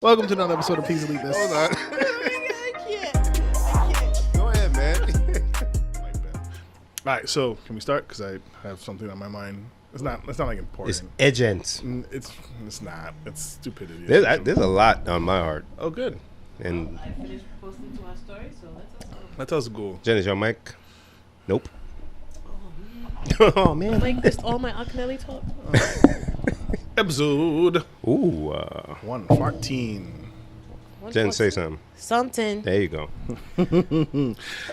Welcome to another episode of Please Delete This. Hold on. I can't. Go ahead, man. Like that. All right, so can we start? Because I have something on my mind. It's not like important. It's agents. It's not. It's stupidity. There's a lot on my heart. Oh, good. And I finished posting to our story, so let's go. That tells go. Jen, is your mic? Nope. Oh, Oh man. like this, all my Akinelli talk. Episode Ooh. 114. Jen, say something. Something. There you go.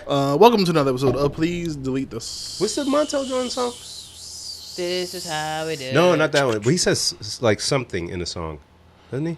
Welcome to another episode of Please Delete This. What's the Montel Jordan song? This is how it is. No, not that one. But he says like something in the song, doesn't he?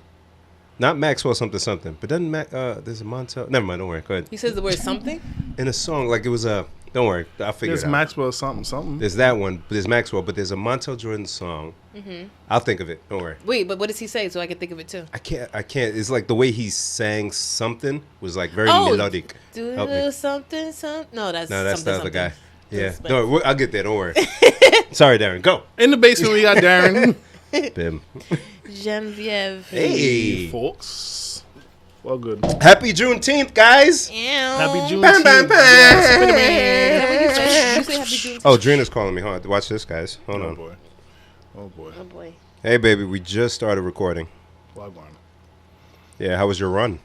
Not Maxwell something. But doesn't there's a Montel? Never mind. Don't worry. Go ahead. He says the word something. In a song, like it was a. Don't worry. I'll figure There's it out. Maxwell something. There's that one. But there's Maxwell. But there's a Montel Jordan song. Mm-hmm. I'll think of it. Don't worry. Wait, but what does he say so I can think of it too? I can't. It's like the way he sang something was like very melodic. Help me. Do something. No, that's No, that's the something. other guy. Yeah. Spence. No, I'll get there. Don't worry. Sorry, Darren. Go. In the basement, we got Darren. Bim. Genevieve. Hey. Folks. Well, good. Happy Juneteenth, guys. Happy Juneteenth. Bam, bam, bam. You say happy Juneteenth? Oh, Drina's calling me. Hold on. Watch this, guys. Hold Oh, on. boy. Oh, boy. Oh boy. Hey, baby. We just started recording. Wagwan. Yeah. How was your run?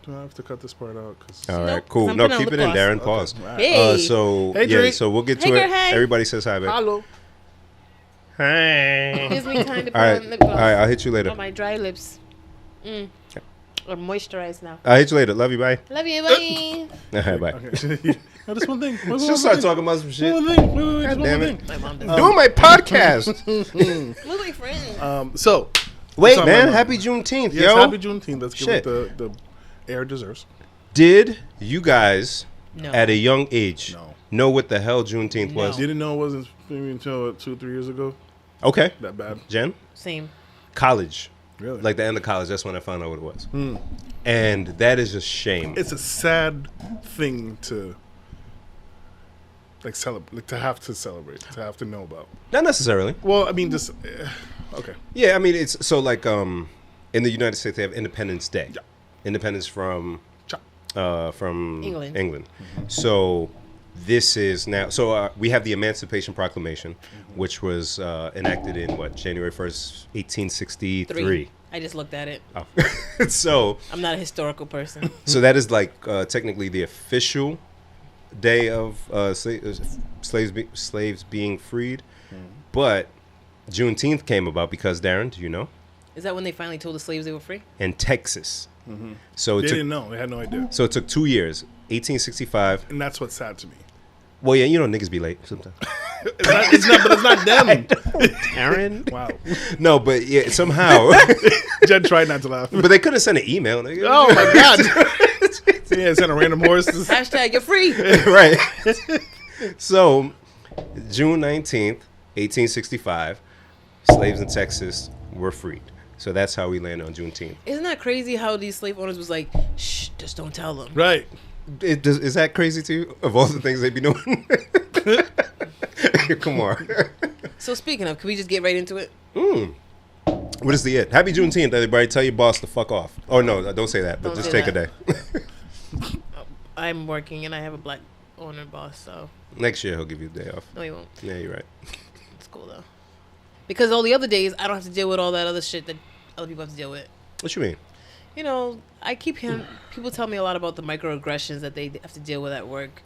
Do I have to cut this part out? Cause All Nope, right. Cool. 'cause I'm No, putting keep on it in, lip Darren. Okay. Pause. All right. Hey. So Hey, yeah. Drake. So we'll get to Hey, it. girl, hey. Everybody says hi, baby. Hello. Hey. Gives me time to put All right. on lip gloss. All right. I'll hit you later. On my dry lips. Or moisturized now. I'll hit you later. Love you. Bye. Love you, buddy. All right. Bye. Okay. No, just one thing. She'll start talking about some shit. One thing. Wait, God just one damn more it. thing. My mom does. Doing my podcast. We're my friends. So, Wait, what's on my man. mind? Happy Juneteenth, Yes, yo. happy Juneteenth. Let's Shit. give it the air it deserves. Did you guys, No. at a young age, No. know what the hell Juneteenth No. was? Didn't know it wasn't maybe until 2-3 years ago. Okay. That bad. Jen? Same. College. Really? Like the end of college, that's when I found out what it was. And that is a shame. It's a sad thing to celebrate, to have to know about. Not necessarily. Well, I mean, just okay. Yeah, I mean, it's so like in the United States, they have Independence Day. Yeah. Independence from England. Mm-hmm. So this is now. So we have the Emancipation Proclamation, which was enacted in January 1st, 1863. I just looked at it. Oh. So I'm not a historical person. so that is like technically the official day of slaves being freed, but Juneteenth came about because Darren, do you know? Is that when they finally told the slaves they were free? In Texas. So it They took. didn't know. They had no idea. So it took 2 years, 1865. And that's what's sad to me. Well, yeah, you know niggas be late sometimes. It's not them. Aaron? Wow. No, but yeah, somehow. Jen tried not to laugh. But they could have sent an email. Nigga. Oh my God. Yeah, sent a random horse. Hashtag you're free. Right. So, June 19th, 1865, slaves in Texas were freed. So that's how we landed on Juneteenth. Isn't that crazy how these slave owners was like, shh, just don't tell them. Right. Is that crazy to you? Of all the things they be doing? Come on. So speaking of, can we just get right into it? What is the it? Happy Juneteenth, everybody. Tell your boss to fuck off. Oh, no, don't say that, but Don't just say take a day. I'm working and I have a black owner boss, so Next year, he'll give you a day off. no, he won't. Yeah, you're right. It's cool though. Because all the other days, I don't have to deal with all that other shit that other people have to deal with. What you mean? You know, I keep hearing people tell me a lot about the microaggressions that they have to deal with at work,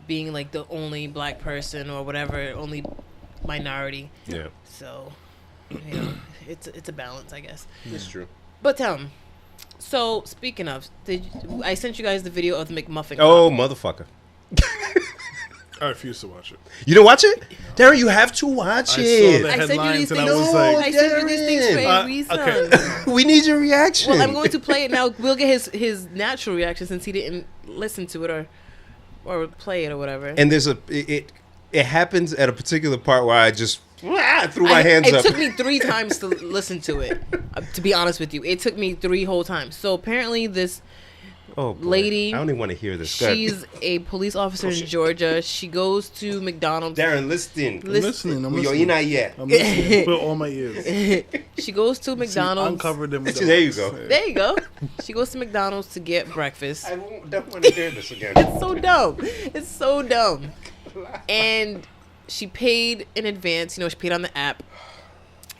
being like the only black person or whatever, only minority. Yeah. So, you know, it's a balance, I guess. It's true. But tell me. So speaking of, I sent you guys the video of the McMuffin? Oh, cop. motherfucker. I refuse to watch it. You didn't watch it? Darren, you have to watch I it. saw I the sent you these headlines and I things. was No, like, I sent you these things for a reason. okay. We need your reaction. Well, I'm going to play it now. We'll get his natural reaction since he didn't listen to it or play it or whatever. And there's it happens at a particular part where I just threw my hands it up. It took me 3 times to listen to it. To be honest with you, it took me 3 whole times. So apparently this Oh, boy. lady. I don't even want to hear this. Go ahead. She's a police officer in shit. Georgia. She goes to McDonald's. Darren, listen. I'm listening. I'm Yo, listening. you're not yet. I'm listening. Put all my ears. She goes to McDonald's. Uncover them. with the There you lights. go. There you go. She goes to McDonald's to get breakfast. I don't want to hear this again. It's so dumb. It's so dumb. And she paid in advance. You know, she paid on the app.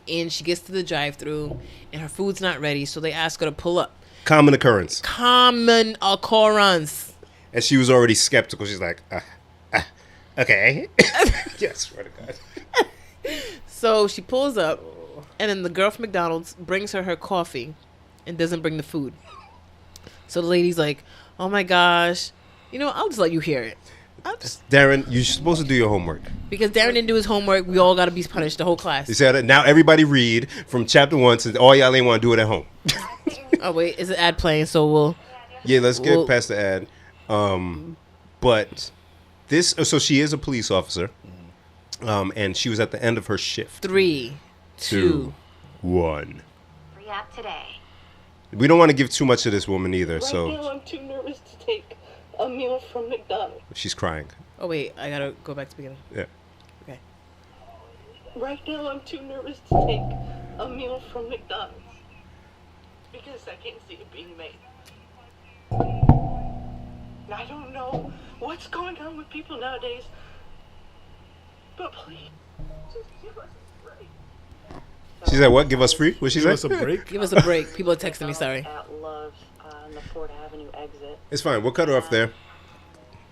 And she gets to the drive-thru, and her food's not ready, so they ask her to pull up. Common occurrence. Common occurrence. And she was already skeptical. She's like, okay. Yes, swear to God. So she pulls up, and then the girl from McDonald's brings her coffee and doesn't bring the food. So the lady's like, oh my gosh. You know, I'll just let you hear it. Darren, you're supposed to do your homework. Because Darren didn't do his homework, we all got to be punished, the whole class. You said now everybody read from chapter 1 to all y'all ain't want to do it at home. Oh, wait, is an ad playing? So we'll... Yeah, let's get past the ad. But this, so she is a police officer, and she was at the end of her shift. 3, 2, 1. Free app today. We don't want to give too much to this woman either, Right so now, I'm too nervous to take a meal from McDonald's. she's crying. Oh, wait, I got to go back to the beginning. Yeah. Okay. Right now, I'm too nervous to take a meal from McDonald's because I can't see it being made. And I don't know what's going on with people nowadays, but please, just give us a break. She said, what? Give us free? What she Give say? us a break. Give us a break. People are texting me, sorry. At Love's on the 4th Avenue exit. It's fine. We'll cut her off there.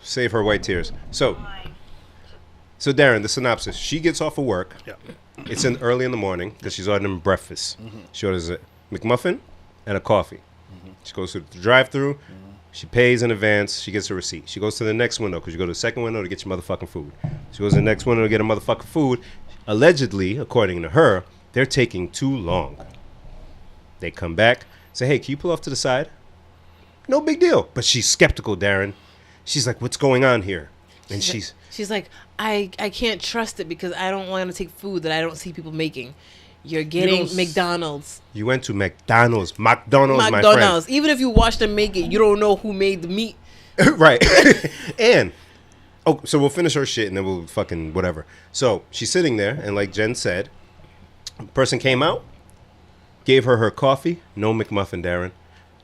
Save her white tears. So Darren, the synopsis. She gets off of work. Yeah. It's early in the morning because she's ordering breakfast. She orders a McMuffin and a coffee. She goes to the drive-thru. She pays in advance. She gets her receipt. She goes to the next window because you go to the second window to get your motherfucking food. She goes to the next window to get her motherfucking food. Allegedly, according to her, they're taking too long. They come back, say, hey, can you pull off to the side? No big deal. But she's skeptical, Darren. She's like, what's going on here? And she's like, I can't trust it because I don't want to take food that I don't see people making. You're getting McDonald's. You went to McDonald's, my friend. Even if you watch them make it, you don't know who made the meat. Right. And, so we'll finish her shit and then we'll fucking whatever. So she's sitting there and like Jen said, person came out, gave her coffee, no McMuffin, Darren.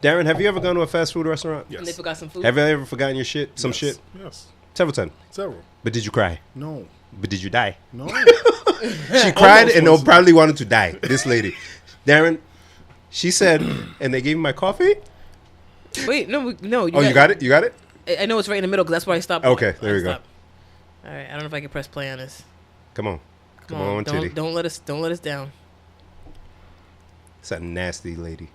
Darren, have you ever gone to a fast food restaurant? Yes. And they forgot some food. Have you ever forgotten your shit? Some Yes. shit? Yes. Several times. Several. But did you cry? No. But did you die? No. She cried and Almost. probably wanted to die. This lady. Darren, she said, and they gave me my coffee? Wait, no. You got it? You got it? I know it's right in the middle because that's where I stopped. Okay, there we go. All right, I don't know if I can press play on this. Come on. Come on, titty. Don't let us down. It's a nasty lady.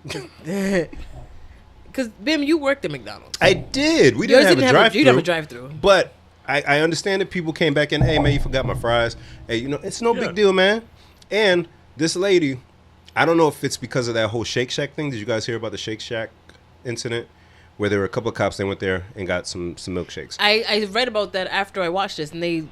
Because Bim, you worked at McDonald's. I did. We Yours didn't have a drive-thru. You didn't have a drive-thru. But I understand that people came back in, hey, man, you forgot my fries. Hey, it's no Yeah. big deal, man. And this lady, I don't know if it's because of that whole Shake Shack thing. Did you guys hear about the Shake Shack incident? Where there were a couple of cops, they went there and got some milkshakes. I read about that after I watched this, and the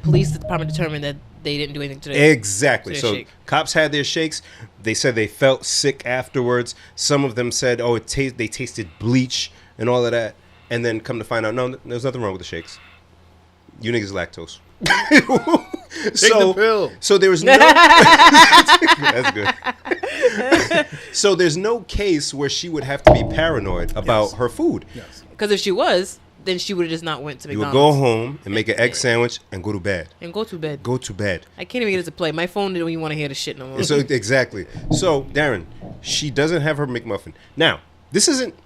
police department determined that they didn't do anything to it. Exactly. To So their shake. cops had their shakes. They said they felt sick afterwards. Some of them said, oh, they tasted bleach and all of that. And then come to find out, no, there's nothing wrong with the shakes. You niggas lactose. Take the pill. So there was no... That's good. So there's no case where she would have to be paranoid about her food. Yes. Because if she was, then she would have just not went to You would McDonald's. go home and make an egg sandwich and go to bed. And go to bed. Go to bed. I can't even get it to play. My phone didn't even want to hear the shit no more. So exactly. So Darren, she doesn't have her McMuffin. Now,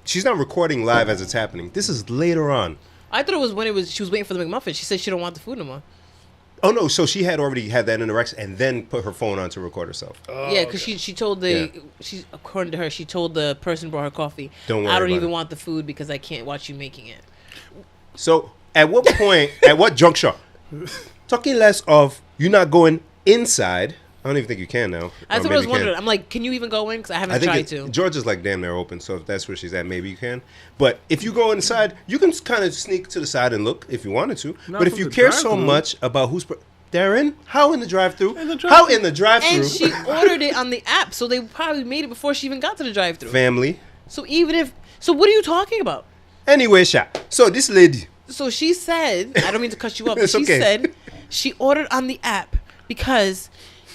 she's not recording live as it's happening. This is later on. I thought it was when she was waiting for the McMuffin. She said she don't want the food no more. Oh no, so she had already had that interaction and then put her phone on to record herself. Yeah, because she told according to her, she told the person who brought her coffee, Don't worry I don't about even it. want the food because I can't watch you making it. So at what point, at what juncture, talking less of you not going inside, I don't even think you can now. That's Or what I was maybe you wondering. can. I'm like, can you even go in? Because I haven't I think tried to. Georgia's like damn near open, so if that's where she's at, maybe you can. But if you go inside, you can kind of sneak to the side and look if you wanted to. Not but if from you the care so drive-thru. much about who's... Darren, how in the drive-thru? In the drive-thru. How in the drive-thru? And she ordered it on the app, so they probably made it before she even got to the drive-thru. Family, So what are you talking about? Anyway, so this lady. So she said, I don't mean to cut you off, but It's she okay. said she ordered on the app because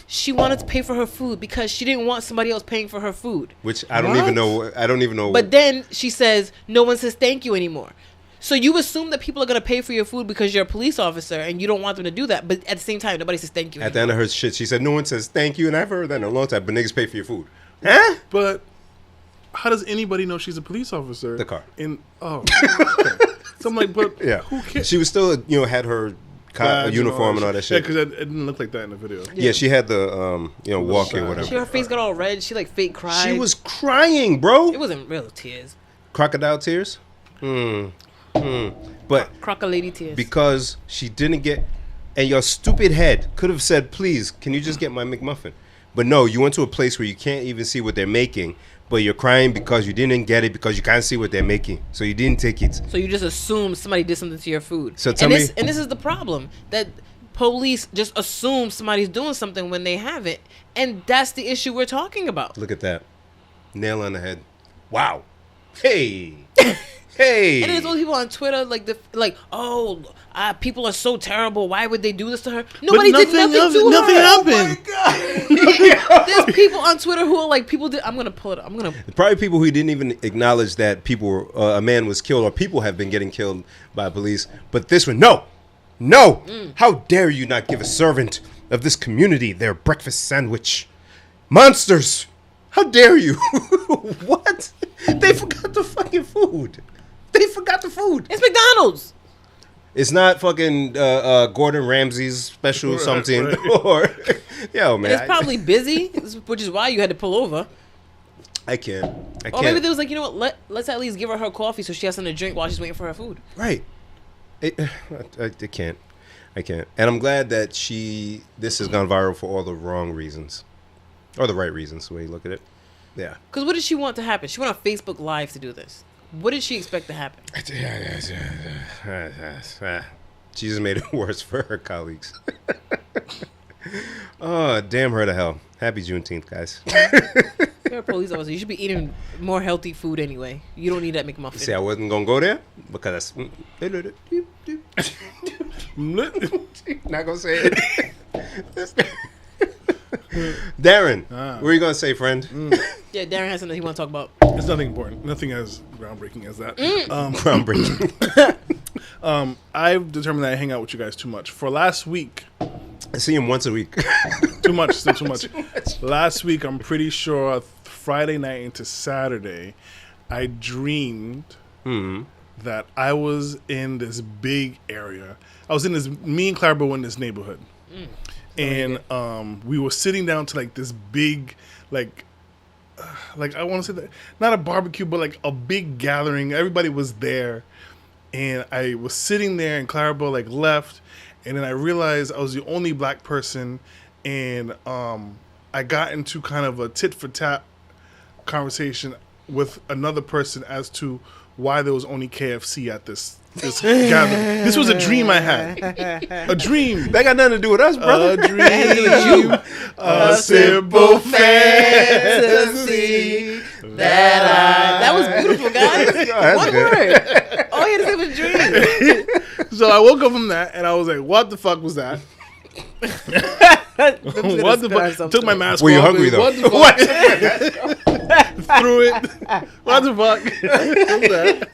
she wanted to pay for her food because she didn't want somebody else paying for her food. Which I don't even know. I don't even know. But then she says no one says thank you anymore. So you assume that people are going to pay for your food because you're a police officer and you don't want them to do that. But at the same time, nobody says thank you At the anymore. end of her shit, she said, no one says thank you. And I've heard that in a long time. But niggas pay for your food. Huh? But how does anybody know she's a police officer? The car. Okay. So I'm like, but Yeah. who cares? She was still, had her Badge uniform and all that shit. Yeah, because it didn't look like that in the video. Yeah, she had the, walking, badge. whatever. Her face got all red. She like fake cried. She was crying, bro. It wasn't real tears. Crocodile tears? But Crocodile tears. because she didn't get, and your stupid head could have said, please, can you just get my McMuffin? But no, you went to a place where you can't even see what they're making, but you're crying because you didn't get it because you can't see what they're making. So you didn't take it. So you just assume somebody did something to your food. So tell and me- this is the problem, that police just assume somebody's doing something when they haven't. And that's the issue we're talking about. Look at that. Nail on the head. Wow. Hey. Hey. And there's all people on Twitter people are so terrible. Why would they do this to her? Nobody did nothing to Nothing her. happened. There's people on Twitter who are like, people did. I'm gonna pull it up. I'm gonna. Probably people who didn't even acknowledge that a man was killed or people have been getting killed by police. But this one, no. How dare you not give a servant of this community their breakfast sandwich? Monsters. How dare you? What? They forgot the fucking food. They forgot the food. It's McDonald's. It's not fucking Gordon Ramsay's special Right, something. right. Or, yo, man. And it's probably busy, which is why you had to pull over. I can't. Or maybe there was like, you know what? Let's at least give her coffee so she has something to drink while she's waiting for her food. Right. I can't. I can't. And I'm glad that this has gone viral for all the wrong reasons. Or the right reasons, the way you look at it. Yeah. Because what did she want to happen? She went on Facebook Live to do this. What did she expect to happen? She just made it worse for her colleagues. Oh, damn her to hell. Happy Juneteenth, guys. You're a police officer. You should be eating more healthy food anyway. You don't need that McMuffin. See, I wasn't going to go there because that's... Not going to say it. Darren, what are you going to say, friend? Yeah, Darren has something he wants to talk about. It's nothing important. Nothing as groundbreaking as that. Groundbreaking. I've determined that I hang out with you guys too much. For last week, I see him once a week. too much, still too much. Last week, I'm pretty sure Friday night into Saturday, I dreamed that I was in this big area. Me and Clarabelle were in this neighborhood. And we were sitting down to like this big, like I want to say that, not a barbecue, but like a big gathering. Everybody was there. And I was sitting there and Clarabelle like left. And then I realized I was the only black person. And I got into kind of a tit for tat conversation with another person as to why there was only KFC at this gathering. This was a dream I had. A dream. That got nothing to do with us, brother. A dream. A simple fantasy. That was beautiful, guys. That's One good. word. All you had to say was dream. So I woke up from that and I was like, what the fuck was that? What the fuck? Took my mask Were you off. hungry, though? What the fuck? Threw it. What the fuck? What's that?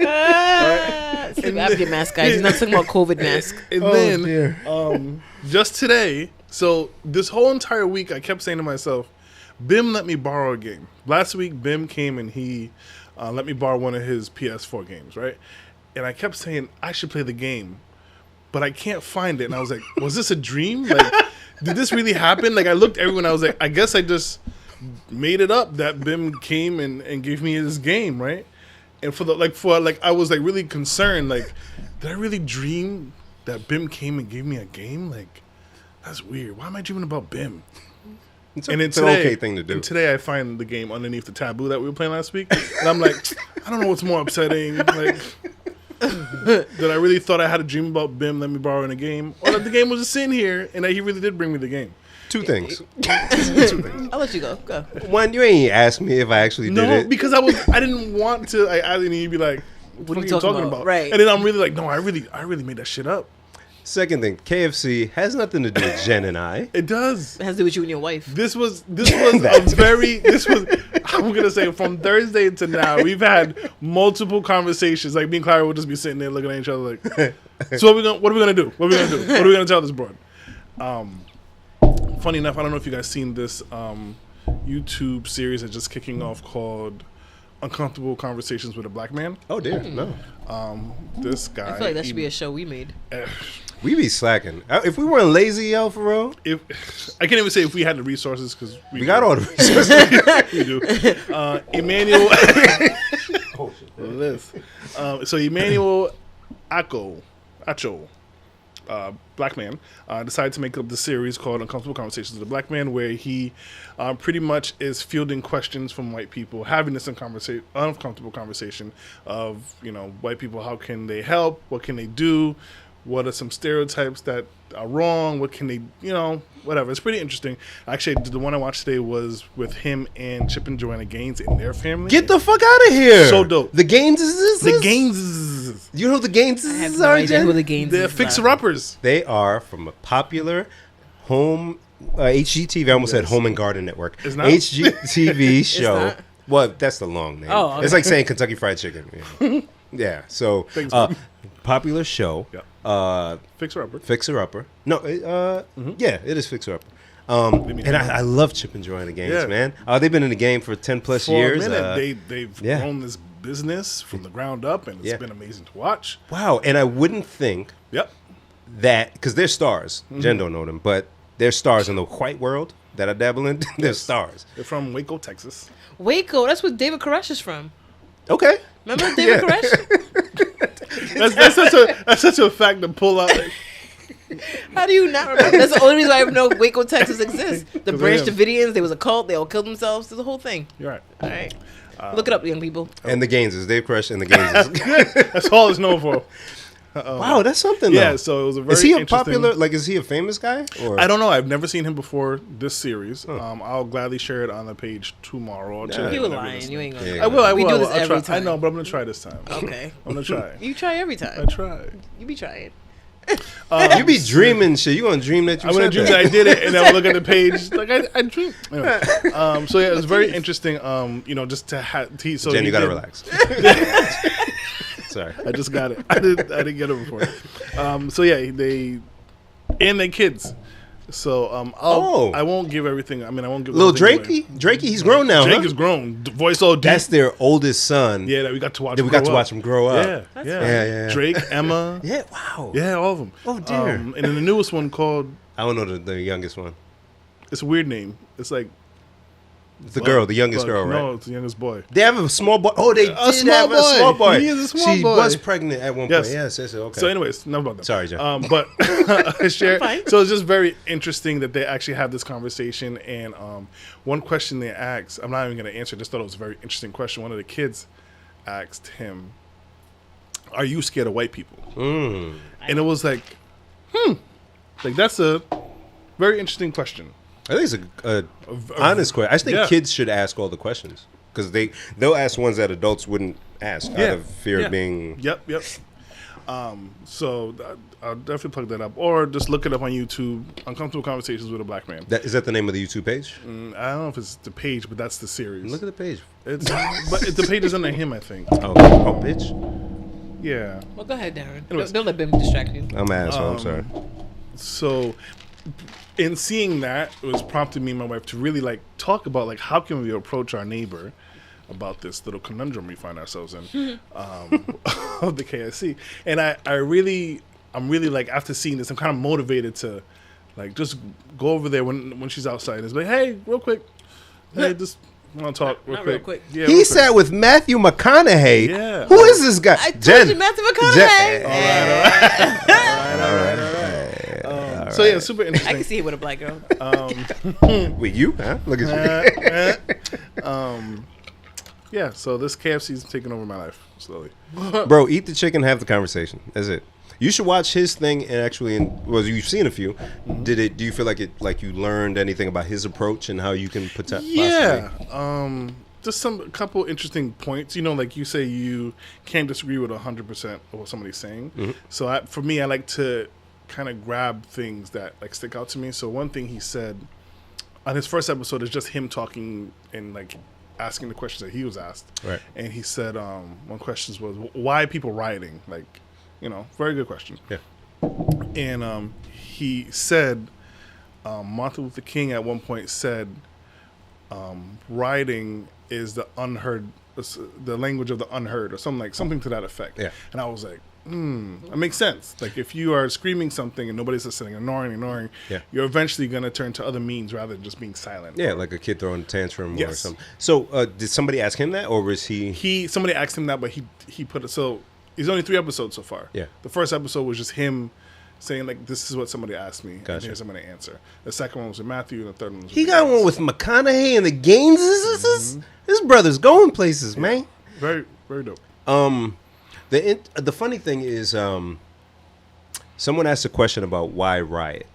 It's like African mask, guys. He's not talking about COVID mask. And then, just today, so this whole entire week, I kept saying to myself, Bim let me borrow a game. Last week, Bim came and he let me borrow one of his PS4 games, right? And I kept saying, I should play the game, but I can't find it. And I was like, was this a dream? Like, did this really happen? Like, I looked everyone, I was like, I guess I just made it up that Bim came and gave me this game, right? And I was like really concerned, like, did I really dream that Bim came and gave me a game? Like, that's weird. Why am I dreaming about Bim? It's And an today, okay thing to do. And today I find the game underneath the taboo that we were playing last week. And I'm like, I don't know what's more upsetting. Like, that I really thought I had a dream about Bim let me borrow in a game. Or that the game was just sitting here and that he really did bring me the game. Two things. I'll let you go. Go. One, you ain't asked me if I actually did No, it. because I didn't want to. I didn't need to be like, what are you talking about? Right. And then I'm really like, no, I really made that shit up. Second thing, KFC has nothing to do with Jen and I. It does. It has to do with you and your wife. This was I'm gonna say from Thursday to now we've had multiple conversations. Like me and Clara would just be sitting there looking at each other like, so what are we gonna do? What are we gonna tell this broad? Funny enough, I don't know if you guys seen this YouTube series that's just kicking off called Uncomfortable Conversations with a Black Man. Oh dear, no. This guy. I feel like that should be a show we made. We be slacking. If we weren't lazy, yo, for real. If I can't even say if we had the resources because We got all the resources. we do. Emmanuel. So Emmanuel Acho, black man, decided to make up the series called Uncomfortable Conversations with a Black Man, where he pretty much is fielding questions from white people, having this uncomfortable conversation of, white people, how can they help? What can they do? What are some stereotypes that are wrong? What can they, whatever. It's pretty interesting. Actually, the one I watched today was with him and Chip and Joanna Gaines and their family. Get the fuck out of here. So dope. The Gaines is The Gaines. You know who the Gaines I have is? no Are, idea Jen? who the Gaines They're is. fixer-uppers. They are from a popular home HGTV. I almost said Yes. Home and Garden Network. It's not? HGTV show. not? Well, that's the long name. Oh, okay. It's like saying Kentucky Fried Chicken. Yeah. So Thanks, man. popular show. Yeah. Fixer-upper. Fixer Upper. No, yeah, it is Fixer Upper. mean And I love Chip and Joanna Gaines, Yeah. man. They've been in the game for 10 plus For years. a minute, they've yeah. grown this business from the ground up, and it's Yeah. been amazing to watch. Wow, and I wouldn't think Yep. that, because they're stars. Jen don't know them, but they're stars in the white world that I dabble in. They're Yes. stars. They're from Waco, Texas. Waco, that's where David Koresh is from. Okay. Remember David Yeah. Koresh? That's such a fact to pull out. Like, How do you not remember? That's the only reason I know Waco, Texas exists. The 'Cause Branch they have- Davidians, there was a cult, they all killed themselves. There's a whole thing. you're right. All right. Look it up, young people. And the Gaineses, Dave Crush and the Gaineses. That's all it's known for. Wow, that's something. Though. Yeah, so it was a very Is he a interesting- popular? Like, is he a famous guy? Or I don't know. I've never seen him before this series. I'll gladly share it on the page tomorrow. I'll check it You were whenever lying. this- You ain't gonna. Yeah. I will. We do this I'll every try. I time. know, but I'm gonna try this time. Okay. I'm gonna try. You try every I time. try. You be trying. You be dreaming shit. You gonna dream that you I'm said gonna dream that. that I did it, and then I'll look at the page like I dreamed. Anyway, so yeah, it was very interesting. Just to have. So Jen, he you gotta did- relax. Sorry. I just got it. I didn't get it before. So yeah, they and their kids. So I won't give everything. I mean, I won't give Little everything Drakey? Drakey, he's grown now, Drake huh? is grown. Voice all deep. That's their oldest son. Yeah, that we got to watch. That we got to watch him grow up. Yeah, That's yeah. fun. Drake, Emma. Yeah, wow. Yeah, all of them. Oh, dear. And then the newest one called. I don't know the youngest one. It's a weird name. It's like The girl, the youngest Bug. girl, right? No, it's the youngest boy. They have a small boy. Oh, they did small have a boy. small boy. He is a small she boy. was pregnant at one Yes. point. Yes, okay. So, anyways, enough about that. Sorry, John. But share. Fine. So it's just very interesting that they actually have this conversation. And one question they asked, I'm not even going to answer. I just thought it was a very interesting question. One of the kids asked him, "Are you scared of white people?" Mm. And it was like, like that's a very interesting question. I think it's a honest question. I just think Yeah. kids should ask all the questions because they'll ask ones that adults wouldn't ask out of fear of being. Yep. So I'll definitely plug that up, or just look it up on YouTube. Uncomfortable Conversations with a Black Man. Is that the name of the YouTube page? I don't know if it's the page, but that's the series. Look at the page. It's but the page is under him, I think. Oh, bitch. Yeah. Well, go ahead, Darren. Anyways. Don't let Ben distract you. I'm an asshole. I'm sorry. So, in seeing that, it was prompted me and my wife to really talk about how can we approach our neighbor about this little conundrum we find ourselves in of the KSC. And I'm really after seeing this, I'm kind of motivated to just go over there when she's outside and be like, hey, real quick, hey, just want to talk Not real quick. Yeah, He real sat with Matthew McConaughey. Yeah. Who is this guy? I told you, Matthew McConaughey. So yeah, super I interesting. can see it with a black girl. With you? Huh? Look at you. Yeah, so this KFC's taking over my life slowly. Bro, eat the chicken, have the conversation. That's it. You should watch his thing and actually. Well, you've seen a few. Mm-hmm. Do you feel like you learned anything about his approach and how you can put that? Yeah. Just a couple interesting points. Like you say, you can't disagree with 100% of what somebody's saying. Mm-hmm. So for me, I like to kind of grab things that like stick out to me. So one thing he said on his first episode is just him talking and like asking the questions that he was asked. Right. And he said one question was, why are people rioting? Like, very good question. Yeah. And he said, Martin Luther King at one point said, rioting is the unheard, the language of the unheard, or something to that effect. Yeah. And I was like, that makes sense. Like if you are screaming something and nobody's listening, ignoring, yeah, you're eventually going to turn to other means rather than just being silent. Yeah, like a kid throwing a tantrum or Yes. something. So did somebody ask him that, or was he? Somebody asked him that, but he put it. So he's only 3 episodes so far. Yeah. The first episode was just him saying like, this is what somebody asked me, Gotcha. and here's somebody answer. The second one was with Matthew, and the third one was with He got James. one with McConaughey and the Gaineses. His brother's going places, man. Very, very dope. The funny thing is, someone asked a question about why riot,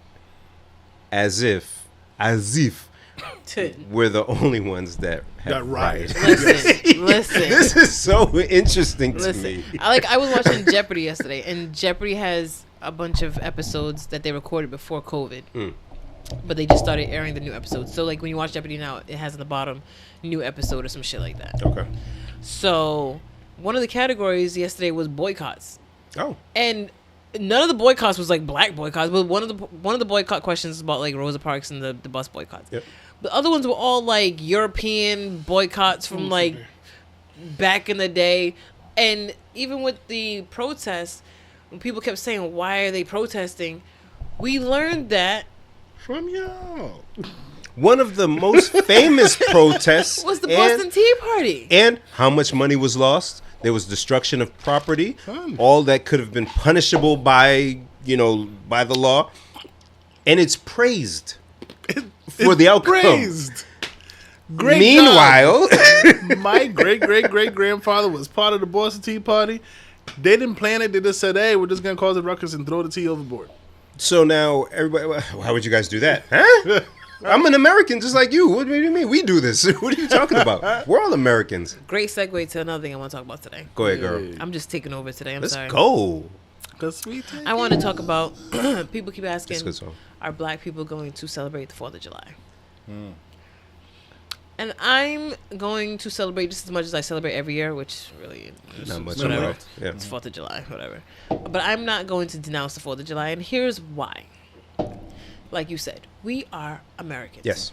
as if we're the only ones that have That riot. rioted. Listen. This is so interesting to me. I was watching Jeopardy yesterday, and Jeopardy has a bunch of episodes that they recorded before COVID. But they just started airing the new episodes. So like when you watch Jeopardy now, it has on the bottom new episode or some shit like that. Okay. So one of the categories yesterday was boycotts. Oh. And none of the boycotts was like black boycotts, but one of the boycott questions was about like Rosa Parks and the bus boycotts. Yep. The other ones were all like European boycotts from like back in the day. And even with the protests, when people kept saying, why are they protesting? We learned that From y'all. One of the most famous protests was the Boston Tea Party. And how much money was lost? There was destruction of property. Fun. All that could have been punishable by the law. And it's praised for the outcome. Praised. Great Meanwhile, job. My great grandfather was part of the Boston Tea Party. They didn't plan it. They just said, hey, we're just going to cause a ruckus and throw the tea overboard. so now everybody, why would you guys do that? Huh? I'm an American just like you. What do you mean we do this? What are you talking about? We're all Americans. Great segue to another thing I want to talk about today. Go ahead, girl. I'm just taking over today. I'm Let's sorry. go. I want to talk about people keep That's a asking, good song. are black people going to celebrate the 4th of July? And I'm going to celebrate just as much as I celebrate every year, which really is Not much. whatever. Right. Yeah. It's 4th of July, whatever. But I'm not going to denounce the 4th of July, and here's why. Like you said, we are Americans. Yes.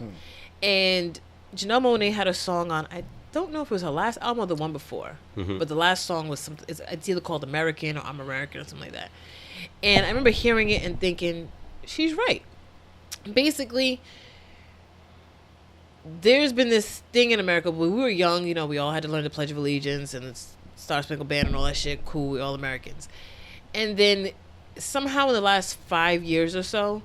And Janelle Monáe had a song on, I don't know if it was her last album or the one before, but the last song was something, it's either called American or I'm American or something like that. And I remember hearing it and thinking, she's right. Basically, there's been this thing in America when we were young, we all had to learn the Pledge of Allegiance and the Star Spangled Banner and all that shit. Cool, we all Americans. And then somehow in the last 5 years or so,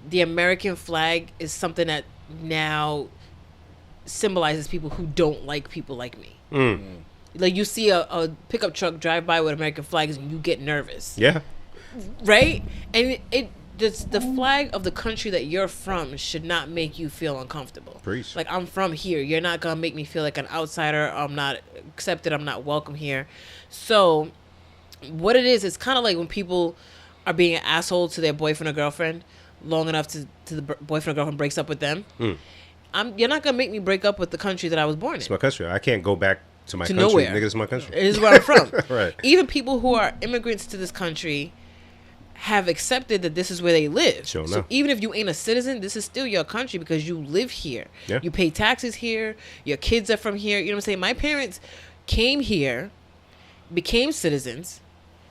the American flag is something that now symbolizes people who don't like people like me. Like you see a pickup truck drive by with American flags and you get nervous. Yeah. Right? And the flag of the country that you're from should not make you feel uncomfortable. Preach. Like, I'm from here. You're not going to make me feel like an outsider. I'm not accepted. I'm not welcome here. So what it is, it's kind of like when people are being an asshole to their boyfriend or girlfriend long enough to the boyfriend or girlfriend breaks up with them. You're not going to make me break up with the country that I was born in. It's my country. I can't go back to my To country. nowhere. Nigga, it's my country. It is where I'm from. Right. Even people who are immigrants to this country have accepted that this is where they live. Sure So enough. even if you ain't a citizen, this is still your country because you live here. Yeah. You pay taxes here. Your kids are from here. You know what I'm saying? My parents came here, became citizens,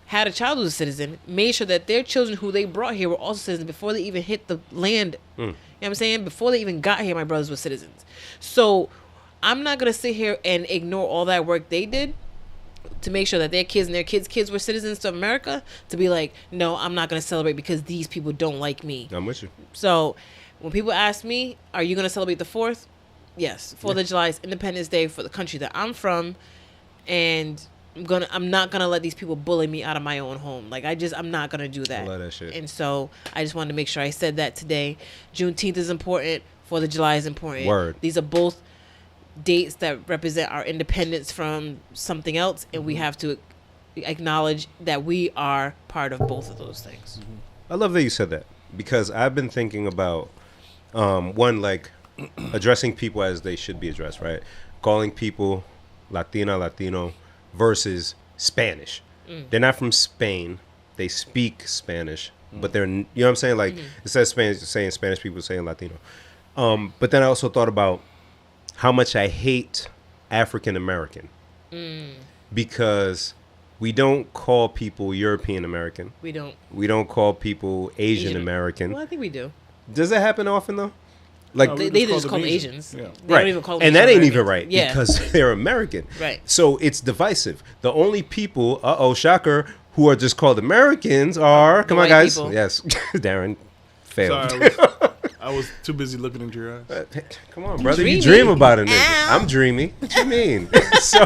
had a child who was a citizen, made sure that their children who they brought here were also citizens before they even hit the land. You know what I'm saying? Before they even got here, my brothers were citizens. So I'm not going to sit here and ignore all that work they did to make sure that their kids and their kids were citizens to America, to be like, no, I'm not going to celebrate because these people don't like me. I'm with you. So when people ask me, are you going to celebrate the 4th? Yes. 4th of July is Independence Day for the country that I'm from. And I'm not gonna let these people bully me out of my own home. Like I'm not gonna do that. I love that shit. And so I just wanted to make sure I said that today. Juneteenth is important. 4th of July is important. Word. These are both dates that represent our independence from something else, and we have to acknowledge that we are part of both of those things. I love that you said that, because I've been thinking about one, like addressing people as they should be addressed, right? Calling people Latina, Latino versus Spanish. They're not from Spain. They speak Spanish, but they're, you know what I'm saying? Like instead of Spanish saying Spanish, people saying Latino. But then I also thought about how much I hate African American because we don't call people European American. We don't. We don't call people Asian American. Well, I think we do. Does that happen often though? Like They just call them Asians. Yeah. They right, don't even call them and that Asian ain't even Americans. right Yeah. because they're American. Right. So it's divisive. The only people, shocker, who are just called Americans are come on, white guys. people. Yes, Darren failed. Sorry, I was too busy looking into your eyes. Come on, brother. Dreamy. You dream about it, nigga. Ow. I'm dreamy. What you mean? So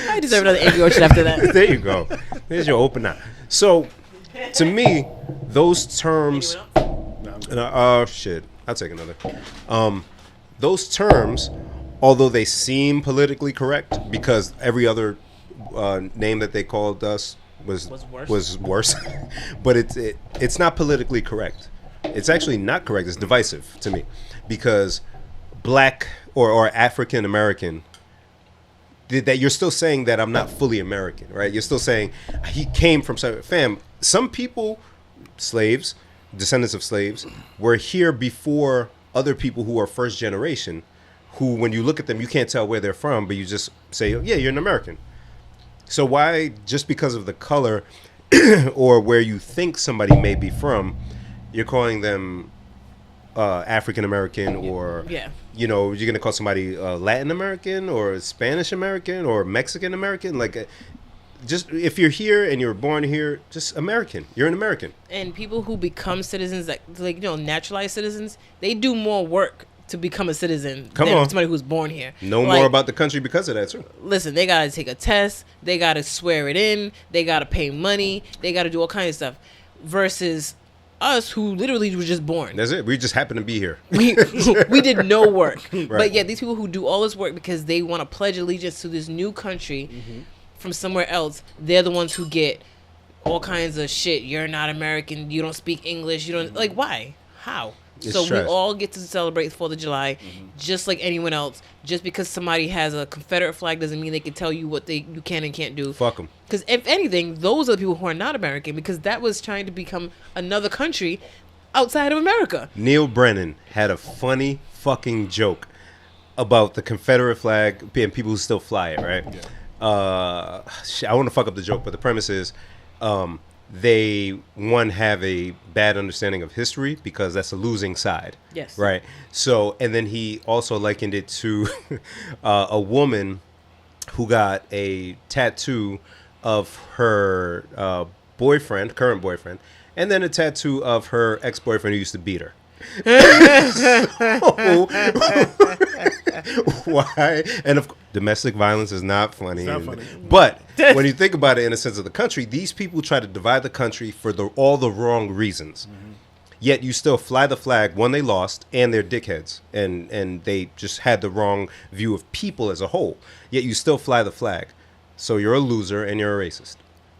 I deserve another Angry Orchard after that. there you go. There's your opener. So to me, those terms. Shit. I'll take another. Those terms, although they seem politically correct, because every other name that they called us was worse, but it's not politically correct. It's actually not correct. It's divisive to me, because black or African American, that you're still saying that I'm not fully American, right? You're still saying he came from some people, slaves, descendants of slaves, were here before other people who are first generation, who when you look at them you can't tell where they're from, but you just say, yeah, you're an American. So why, just because of the color or where you think somebody may be from, you're calling them African American, or you know, you're gonna call somebody Latin American or Spanish American or Mexican American? Like just if you're here and you're born here, just American. You're an American. And people who become citizens, like you know, naturalized citizens, they do more work to become a citizen than somebody who's born here. Know more about the country because of that too. Listen, they gotta take a test, they gotta swear it in, they gotta pay money, they gotta do all kinds of stuff. Versus us, who literally were just born. That's it. We just happen to be here. We did no work. Right. But yet these people who do all this work because they want to pledge allegiance to this new country from somewhere else, they're the ones who get all kinds of shit. You're not American. You don't speak English. You don't like why? How? It's so trash. we all get to celebrate 4th of July just like anyone else. Just because somebody has a Confederate flag doesn't mean they can tell you what you can and can't do. Fuck them. Because if anything, those are the people who are not American, because that was trying to become another country outside of America. Neil Brennan had a funny fucking joke about the Confederate flag and people who still fly it, right? Yeah. I want to fuck up the joke, but the premise is they have a bad understanding of history because that's a losing side. Yes. Right. So, and then he also likened it to a woman who got a tattoo of her current boyfriend, and then a tattoo of her ex-boyfriend who used to beat her. Why? And domestic violence is not funny. It's not funny. But when you think about it in a sense of the country, these people try to divide the country for all the wrong reasons. Yet you still fly the flag when they lost, and they're dickheads, and they just had the wrong view of people as a whole. Yet you still fly the flag. So you're a loser and you're a racist.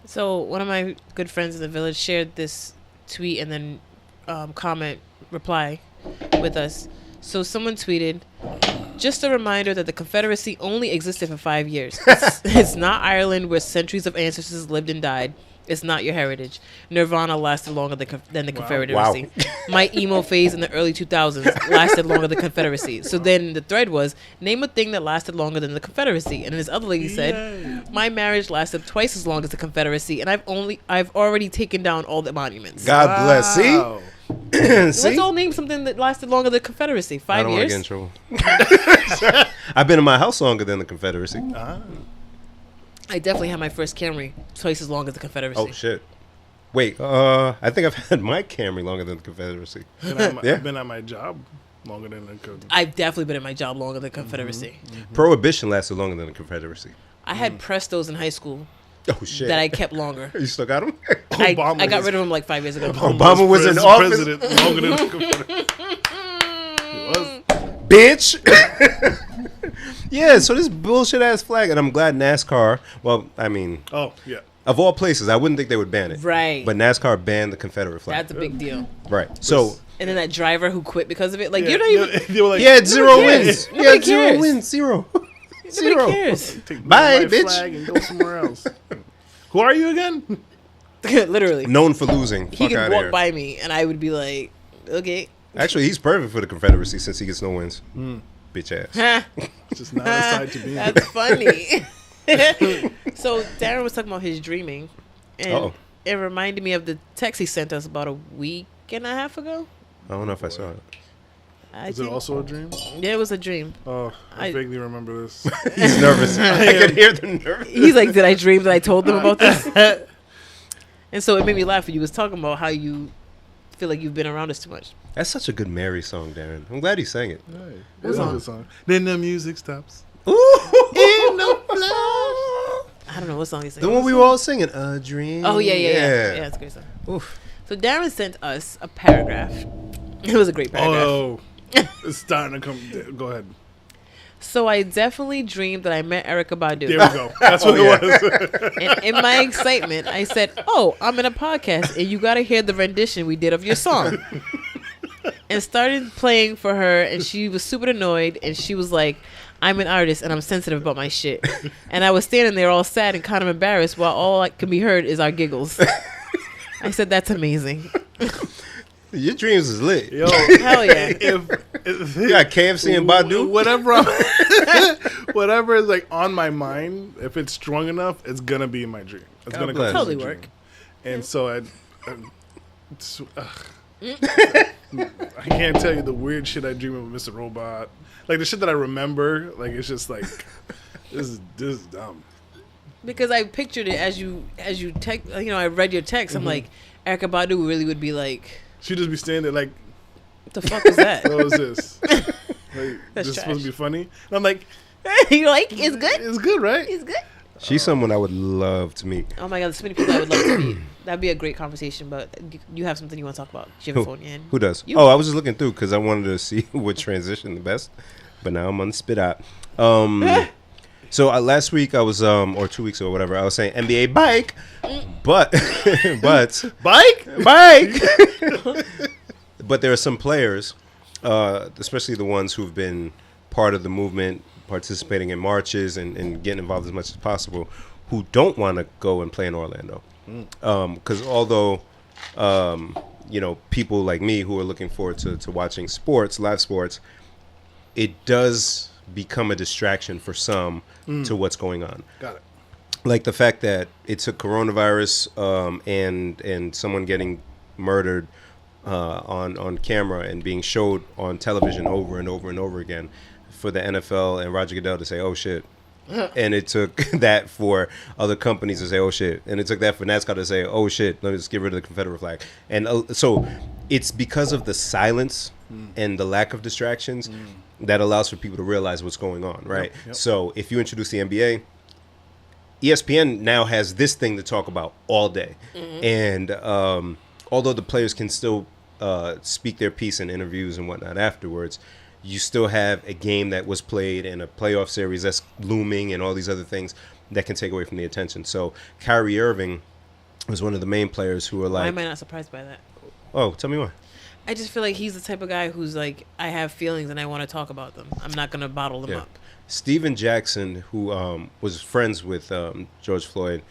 So one of my good friends in the village shared this tweet and then reply with us. So someone tweeted, just a reminder that the Confederacy only existed for 5 years. It's not Ireland where centuries of ancestors lived and died. It's not your heritage. Nirvana lasted longer than the Confederacy. Wow. My emo phase in the early 2000s lasted longer than the Confederacy. So then the thread was, name a thing that lasted longer than the Confederacy. And this other lady said, my marriage lasted twice as long as the Confederacy, and I've already taken down all the monuments. God bless. See? Let's all name something that lasted longer than the Confederacy. 5 years? I don't want to get in trouble. I've been in my house longer than the Confederacy. I definitely had my first Camry twice as long as the Confederacy. Oh, shit. Wait, I think I've had my Camry longer than the Confederacy. I've been at my job longer than the I've definitely been at my job longer than the Confederacy. Prohibition lasted longer than the Confederacy. I had Prestos in high school Oh shit! that I kept longer. You still got them? I got rid of them like 5 years ago. Obama was in office. President longer than the Bitch. Yeah, so this bullshit ass flag, and I'm glad NASCAR. Well, I mean, Oh yeah. of all places, I wouldn't think they would ban it. Right. But NASCAR banned the Confederate flag. That's a big deal. Right. So And then that driver who quit because of it. Like, Yeah, you're not even... They were like, he had zero cares. wins. He Nobody had zero cares. wins. Zero. Nobody cares. take the Bye, white bitch. flag and go somewhere else. Who are you again? Literally. Known for losing. He Fuck could out walk here. by me and I would be like, okay. Actually, he's perfect for the Confederacy since he gets no wins. Bitch ass. Huh. Just not a side to be. That's funny. So Darren was talking about his dreaming. And Uh-oh. it reminded me of the text he sent us about a week and a half ago. I don't know if I saw it. Is it also a dream? Yeah, it was a dream. Oh, I I- vaguely remember this. He's nervous. I can hear the nerve. He's like, did I dream that I told them about this? And so it made me laugh when you was talking about how you feel like you've been around us too much. That's such a good Mary song, Darren. I'm glad he sang it. Right. It was a good song. Then the music stops. Ooh. In the flash. I don't know what song he's The singing. one we were all singing, A Dream. Oh, yeah. Yeah, it's a great song. Oof. So Darren sent us a paragraph. It was a great paragraph. Oh, it's starting to come. Go ahead. So I definitely dreamed that I met Erykah Badu. There we go. That's what it was. And in my excitement, I said, "Oh, I'm in a podcast, and you got to hear the rendition we did of your song." And started playing for her, and she was super annoyed, and she was like, "I'm an artist, and I'm sensitive about my shit." And I was standing there all sad and kind of embarrassed, while all that can be heard is our giggles. I said, "That's amazing." Your dreams is lit. Yo, Hell yeah. if You got KFC and Badu? whatever is like on my mind, if it's strong enough, it's gonna be in my dream. It's God gonna bless. come Totally from the work. dream. And so I can't tell you the weird shit I dream of Mr. Robot. Like the shit that I remember, like it's just like this is dumb. Because I pictured it as you text. You know, I read your text. I'm like, Erykah Badu really would be like, She'd just be standing there like, "What the fuck is that?" what was this? Like, That's this trash. supposed to be funny? And I'm like, You're like, "It's good. it's good, right? It's good." She's someone I would love to meet. Oh my god, there's so many people I would love to meet. That'd be a great conversation. But you have something you want to talk about? Do you have a phone in? Who does? You. Oh, I was just looking through because I wanted to see who would transition the best. But now I'm on the spit out. So last week I was, or 2 weeks ago, whatever, I was saying NBA bike, but bike. But there are some players, especially the ones who've been part of the movement, participating in marches and getting involved as much as possible, who don't want to go and play in Orlando. Because although, people like me who are looking forward to watching sports, live sports, it does become a distraction for some to what's going on. Got it. Like the fact that it's a coronavirus and someone getting murdered on camera and being showed on television over and over and over again for the NFL and Roger Goodell to say, "Oh shit." And it took that for other companies to say, "Oh shit." And it took that for NASCAR to say, "Oh shit, let me just get rid of the Confederate flag." And so it's because of the silence and the lack of distractions that allows for people to realize what's going on, right? Yep. So if you introduce the NBA, ESPN now has this thing to talk about all day. And although the players can still speak their piece in interviews and whatnot afterwards, you still have a game that was played in a playoff series that's looming and all these other things that can take away from the attention. So Kyrie Irving was one of the main players who were Why like, am I not surprised by that? "Oh, tell me why." I just feel like he's the type of guy who's like, I have feelings and I want to talk about them. I'm not gonna bottle them Yeah. up. Steven Jackson, who was friends with George Floyd,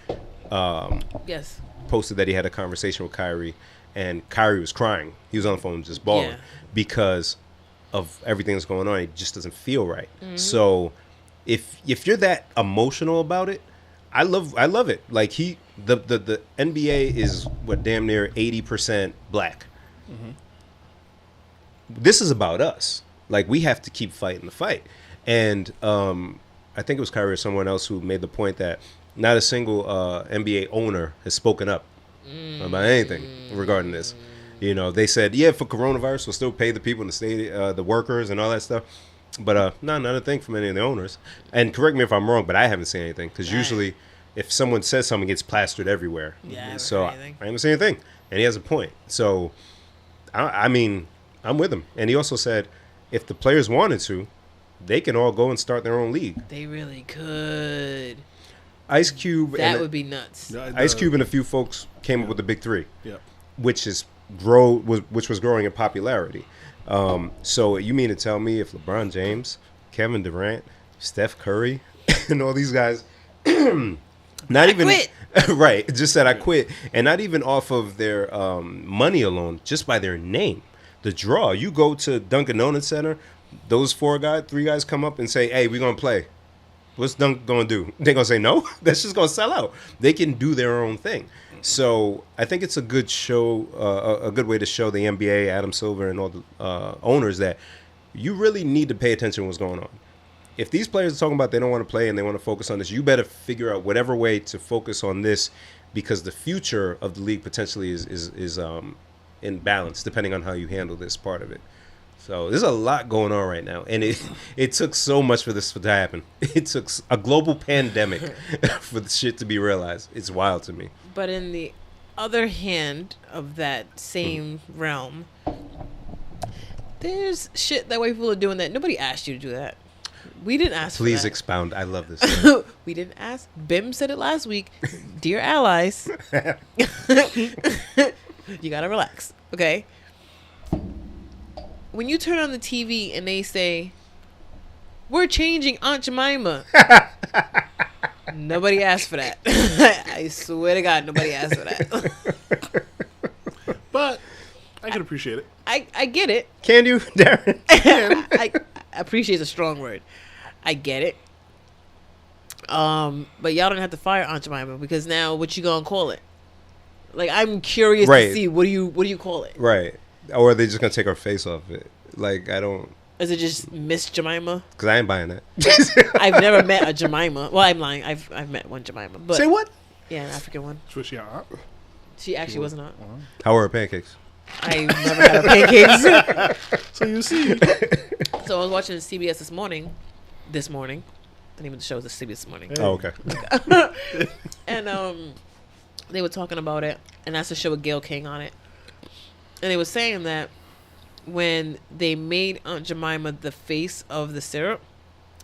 Yes. posted that he had a conversation with Kyrie, and Kyrie was crying. He was on the phone just bawling Yeah. because of everything that's going on. It just doesn't feel right. So if you're that emotional about it, I love it. Like the NBA is what, damn near 80% black. This is about us. Like, we have to keep fighting the fight. And I think it was Kyrie or someone else who made the point that not a single NBA owner has spoken up about anything regarding this. You know, they said, yeah, for coronavirus, we'll still pay the people in the state, the workers and all that stuff. But not a thing from any of the owners. And correct me if I'm wrong, but I haven't seen anything because usually, if someone says something, it's plastered everywhere. Yeah, so I haven't seen anything, and he has a point. So, I mean, I'm with him. And he also said, if the players wanted to, they can all go and start their own league. They really could. Ice Cube. That would be nuts. Ice Cube and a few folks came up with the big three. Yeah. Which was growing in popularity. So you mean to tell me if LeBron James, Kevin Durant, Steph Curry, and all these guys, not even quit. Right, just said I quit, and not even off of their money alone, just by their name, the draw. You go to Dunkin' Donuts Center, those three guys come up and say, "Hey, we're gonna play." What's Dunk gonna do? They're gonna say no. That's just gonna sell out. They can do their own thing. So I think it's a good show, a good way to show the NBA, Adam Silver, and all the owners that you really need to pay attention to what's going on. If these players are talking about they don't want to play and they want to focus on this, you better figure out whatever way to focus on this, because the future of the league potentially is in balance depending on how you handle this part of it. So there's a lot going on right now, and it took so much for this to happen. It took a global pandemic for the shit to be realized. It's wild to me. But in the other hand of that same realm, there's shit that white people are doing that nobody asked you to do that. We didn't ask for that. Please expound. I love this. We didn't ask. Bim said it last week. Dear allies, you gotta relax, okay? When you turn on the TV and they say, "We're changing Aunt Jemima," nobody asked for that. I swear to God, nobody asked for that. But I can appreciate it. I get it. Can you, Darren? I appreciate is a strong word. I get it. But y'all don't have to fire Aunt Jemima, because now what you gonna call it? Like, I'm curious to see what do you call it? Right. Or are they just gonna take our face off it? Like, I don't. Is it just Miss Jemima? Because I ain't buying that. I've never met a Jemima. Well, I'm lying. I've met one Jemima. But say what? Yeah, an African one. Was she aunt? She actually wasn't on. How are her pancakes? I never had her pancakes. So you see. So I was watching CBS this morning. The name of the show is CBS This Morning. Hey. Oh, okay. And they were talking about it, and that's the show with Gayle King on it. And they were saying that when they made Aunt Jemima the face of the syrup,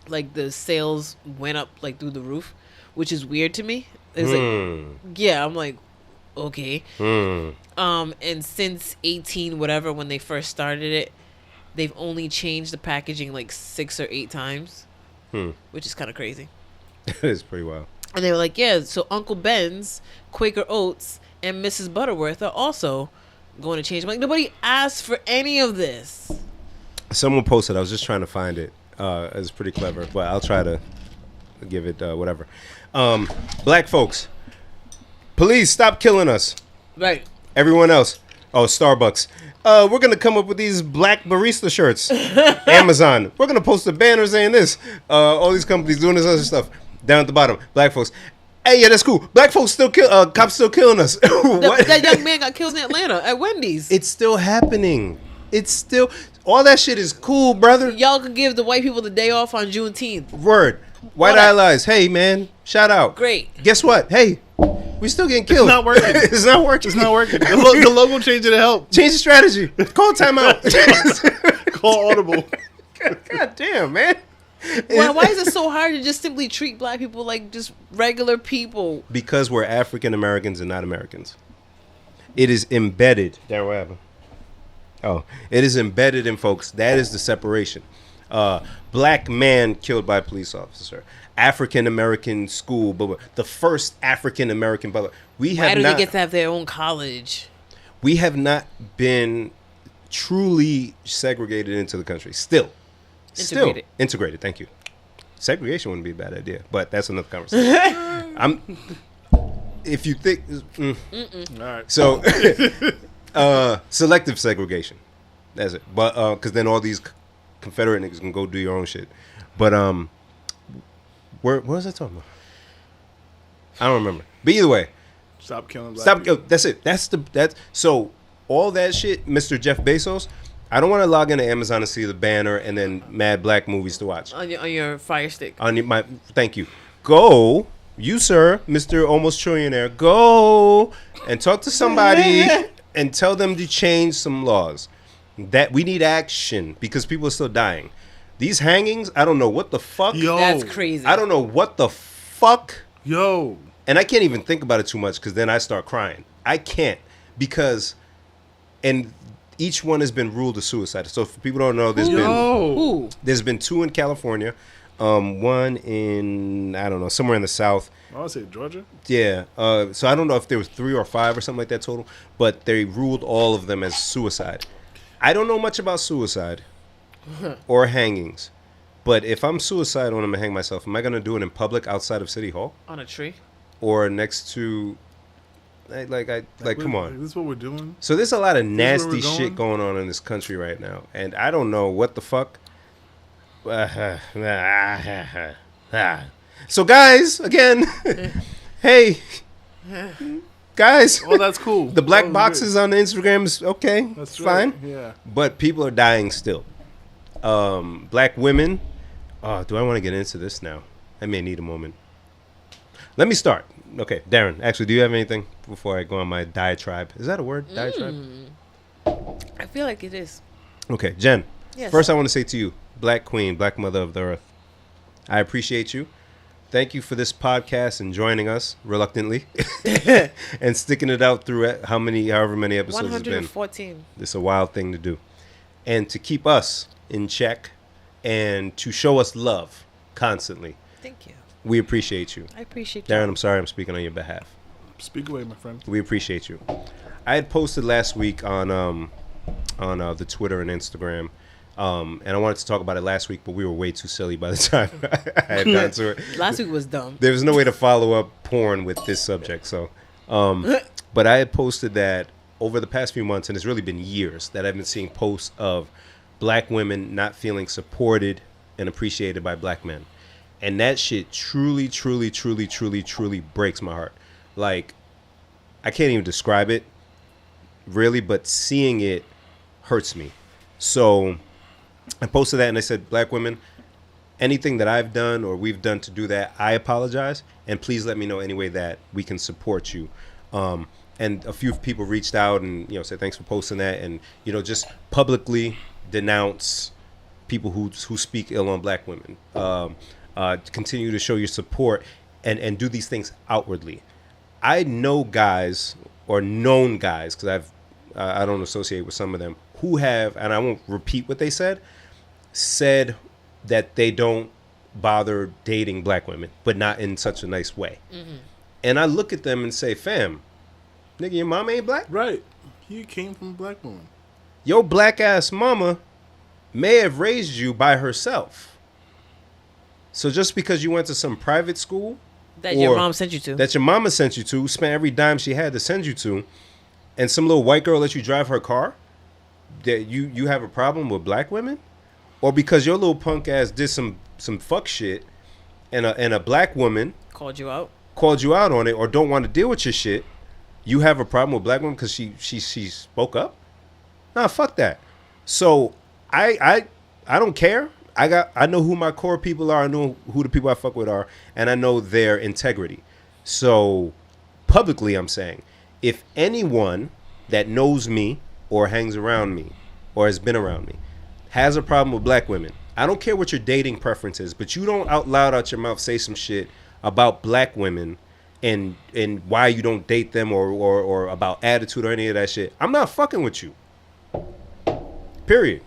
like, the sales went up like through the roof, which is weird to me. It's like, yeah, I'm like, okay. And since 18 whatever, when they first started it, they've only changed the packaging like 6 or 8 times, which is kind of crazy. It is pretty wild. And they were like, yeah, so Uncle Ben's, Quaker Oats, and Mrs. Butterworth are also going to change. I'm like, nobody asked for any of this. Someone posted. I was just trying to find it. It's pretty clever, but I'll try to give it whatever. Black folks, please stop killing us. Right. Everyone else. Oh, Starbucks. We're going to come up with these black barista shirts. Amazon. We're going to post a banner saying this. All these companies doing this other stuff. Down at the bottom. Black folks. Hey, yeah, that's cool. Black folks still cops still killing us. That young man got killed in Atlanta at Wendy's. It's still happening. It's still, all that shit is cool, brother. Y'all could give the white people the day off on Juneteenth. Word. White allies. Hey, man. Shout out. Great. Guess what? Hey, we still getting killed. It's not working. It's not working. It's not working. The logo change to help. Change the strategy. Call timeout. Call audible. God damn, man. Why is it so hard to just simply treat black people like just regular people? Because we're African Americans and not Americans. It is embedded. Darren, what happened? Oh, it is embedded in folks. That is the separation. Black man killed by police officer. African American school, but the first African American. Why do they get to have their own college? We have not been truly segregated into the country. Integrated. Thank you. Segregation wouldn't be a bad idea, but that's another conversation. If you think, All right. So, selective segregation. That's it. But because then all these Confederate niggas can go do your own shit. But where was I talking about? I don't remember. But either way, Stop killing black people. That's it. So all that shit, Mr. Jeff Bezos, I don't want to log into Amazon and see the banner and then mad black movies to watch. On your Fire Stick. Thank you. Go, you sir, Mr. Almost Trillionaire, go and talk to somebody and tell them to change some laws. That we need action because people are still dying. These hangings, I don't know what the fuck. Yo. That's crazy. I don't know what the fuck. Yo. And I can't even think about it too much because then I start crying. I can't because, and each one has been ruled a suicide. So if people don't know, there's been 2 in California, one in, I don't know, somewhere in the South. I want to say Georgia. Yeah. So I don't know if there was 3 or 5 or something like that total, but they ruled all of them as suicide. I don't know much about suicide or hangings, but if I'm suicidal and I'm gonna hang myself, am I gonna do it in public outside of City Hall On a tree. or next to, come on? This is what we're doing. So there's a lot of where nasty we're going? shit going on in this country right now, and I don't know what the fuck. So guys, again, hey, guys. Oh, that's cool. The black That was boxes great. on the Instagram is okay. That's fine. right. Yeah. But people are dying still. Black women. Oh, do I want to get into this now? I may need a moment. Let me start. Okay, Darren. Actually, do you have anything before I go on my diatribe? Is that a word? Diatribe? I feel like it is. Okay, Jen. Yes. First, I want to say to you, Black Queen, Black Mother of the Earth, I appreciate you. Thank you for this podcast and joining us reluctantly and sticking it out through however many episodes it's been. 114. It's a wild thing to do. And to keep us in check and to show us love constantly. Thank you. We appreciate you. I appreciate Darren, you. I'm sorry I'm speaking on your behalf. Speak away, my friend. We appreciate you. I had posted last week on the Twitter and Instagram, and I wanted to talk about it last week, but we were way too silly by the time I had gotten to it. Last week was dumb. There was no way to follow up porn with this subject. So, but I had posted that over the past few months, and it's really been years, that I've been seeing posts of black women not feeling supported and appreciated by black men. And that shit truly, truly, truly, truly, truly breaks my heart. Like, I can't even describe it, really, but seeing it hurts me. So I posted that and I said, black women, anything that I've done or we've done to do that, I apologize. And please let me know any way that we can support you. And a few people reached out and, said thanks for posting that. And, just publicly denounce people who speak ill on black women. Continue to show your support and do these things outwardly. I know guys or known guys, because I don't associate with some of them, who have, and I won't repeat what they said that they don't bother dating black women, but not in such a nice way. Mm-hmm. And I look at them and say, fam, nigga, your mama ain't black? Right. You came from a black woman. Your black ass mama may have raised you by herself. So just because you went to some private school that your mom sent you to, that your mama sent you to, spent every dime she had to send you to, and some little white girl let you drive her car, that you have a problem with black women? Or because your little punk ass did some fuck shit and a black woman called you out on it, or don't want to deal with your shit, you have a problem with black women because she spoke up? Nah, fuck that. So I don't care. I know who my core people are. I know who the people I fuck with are, and I know their integrity. So publicly, I'm saying, if anyone that knows me or hangs around me or has been around me has a problem with black women, I don't care what your dating preference is, but you don't out loud out your mouth say some shit about black women and why you don't date them or about attitude or any of that shit. I'm not fucking with you. Period.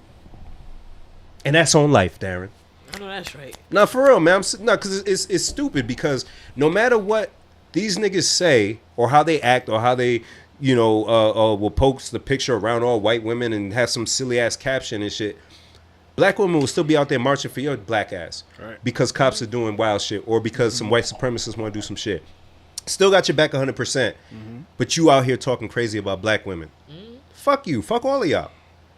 And that's on life, Darren. I know that's right. No, for real, man. Because it's stupid. Because no matter what these niggas say or how they act or how they, will post the picture around all white women and have some silly ass caption and shit, black women will still be out there marching for your black ass. Right. Because cops are doing wild shit or because some white supremacists want to do some shit. Still got your back 100%. But you out here talking crazy about black women. Fuck you. Fuck all of y'all.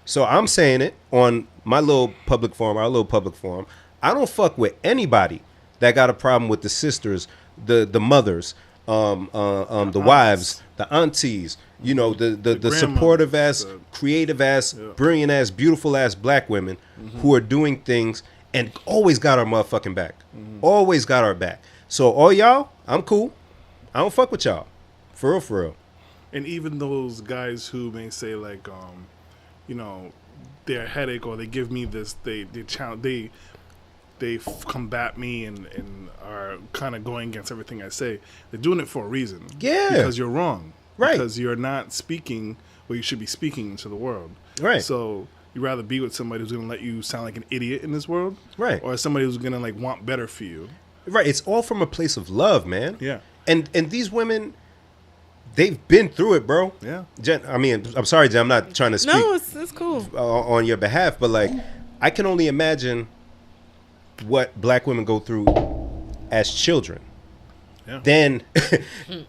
So I'm saying it on my little public forum, our little public forum. I don't fuck with anybody that got a problem with the sisters, the mothers the wives, the aunties, you know, the supportive ass, creative ass, brilliant ass, beautiful ass black women who are doing things and always got our motherfucking back. Always got our back. So all y'all, I'm cool. I don't fuck with y'all. For real, for real. And even those guys who may say like, you know, they're a headache or they give me this, they combat me and are kind of going against everything I say. They're doing it for a reason. Yeah. Because you're wrong. Right. Because you're not speaking what you should be speaking into the world. Right. So you'd rather be with somebody who's going to let you sound like an idiot in this world. Right. Or somebody who's going to like want better for you. Right. It's all from a place of love, man. Yeah. And these women, they've been through it, bro. Yeah. Jen, I mean, I'm sorry, Jen, I'm not trying to speak No, it's cool. On your behalf, but like, I can only imagine what black women go through as children. Yeah. Then,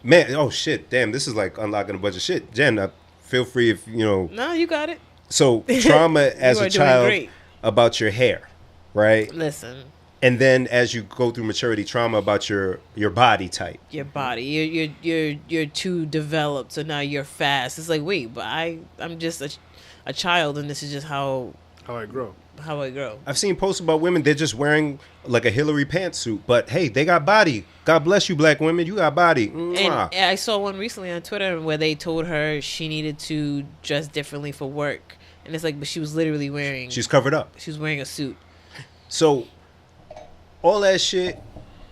man, oh shit, damn, this is like unlocking a bunch of shit. Jen, feel free if, you know. No, you got it. So, trauma as a child great. About your hair, right? Listen. And then as you go through maturity, trauma about your body type. Your body. You're too developed, so now you're fast. It's like, wait, but I'm just a child, and this is just how I grow. How I grow. I've seen posts about women, they're just wearing like a Hillary pantsuit, but hey, they got body. God bless you, black women. You got body. Mwah. And I saw one recently on Twitter where they told her she needed to dress differently for work. And it's like, but she was literally wearing... She's covered up. She was wearing a suit. So, all that shit,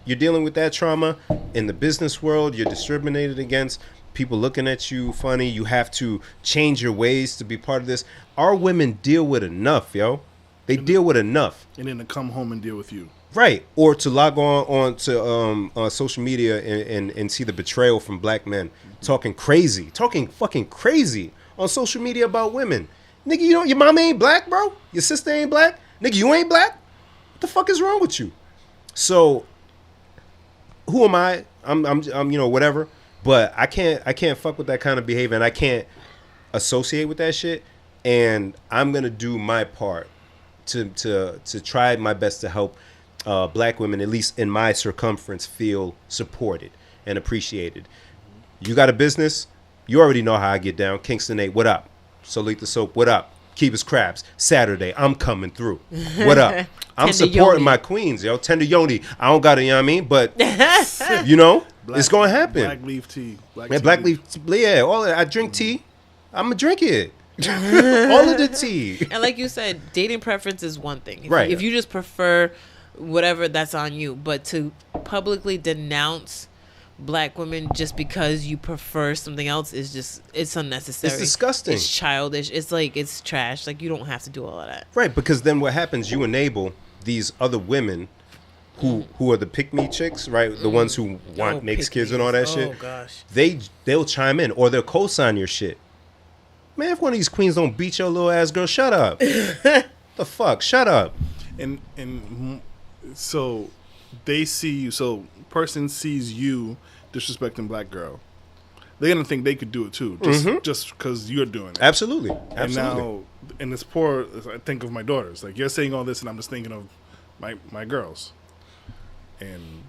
you're dealing with that trauma. In the business world, you're discriminated against. People looking at you funny. You have to change your ways to be part of this. Our women deal with enough, yo. They deal with enough. And then to come home and deal with you. Right. Or to log on to social media and see the betrayal from black men talking fucking crazy on social media about women. Nigga, you know, your mama ain't black, bro. Your sister ain't black. Nigga, you ain't black. What the fuck is wrong with you? So, who am I? I'm you know, whatever. But I can't fuck with that kind of behavior, and I can't associate with that shit. And I'm gonna do my part to try my best to help black women, at least in my circumference, feel supported and appreciated. You got a business? You already know how I get down. Kingston 8, what up? Solita Soap, what up? Keepers Crabs, Saturday, I'm coming through. What up? I'm supporting my queens, yo. Tender Yoni. I don't got it, you know what I mean? But, you know, it's going to happen. Black leaf tea. Black leaf, yeah. All I drink tea. I'm going to drink it. All of the tea. And like you said, dating preference is one thing. Right. If you just prefer whatever, that's on you. But to publicly denounce black women just because you prefer something else is just, it's unnecessary. It's disgusting. It's childish. It's like, it's trash. Like, you don't have to do all of that. Right, because then what happens, you enable these other women who are the pick-me chicks, right? The ones who want makes kids and all that shit. Oh, gosh. They'll chime in or they'll co-sign your shit. Man, if one of these queens don't beat your little ass girl, shut up. The fuck? Shut up. And so they see you, so person sees you disrespecting black girl. They're going to think they could do it too, just because you're doing it. Absolutely. And now, in this poor, I think of my daughters. Like, you're saying all this, and I'm just thinking of my girls. And,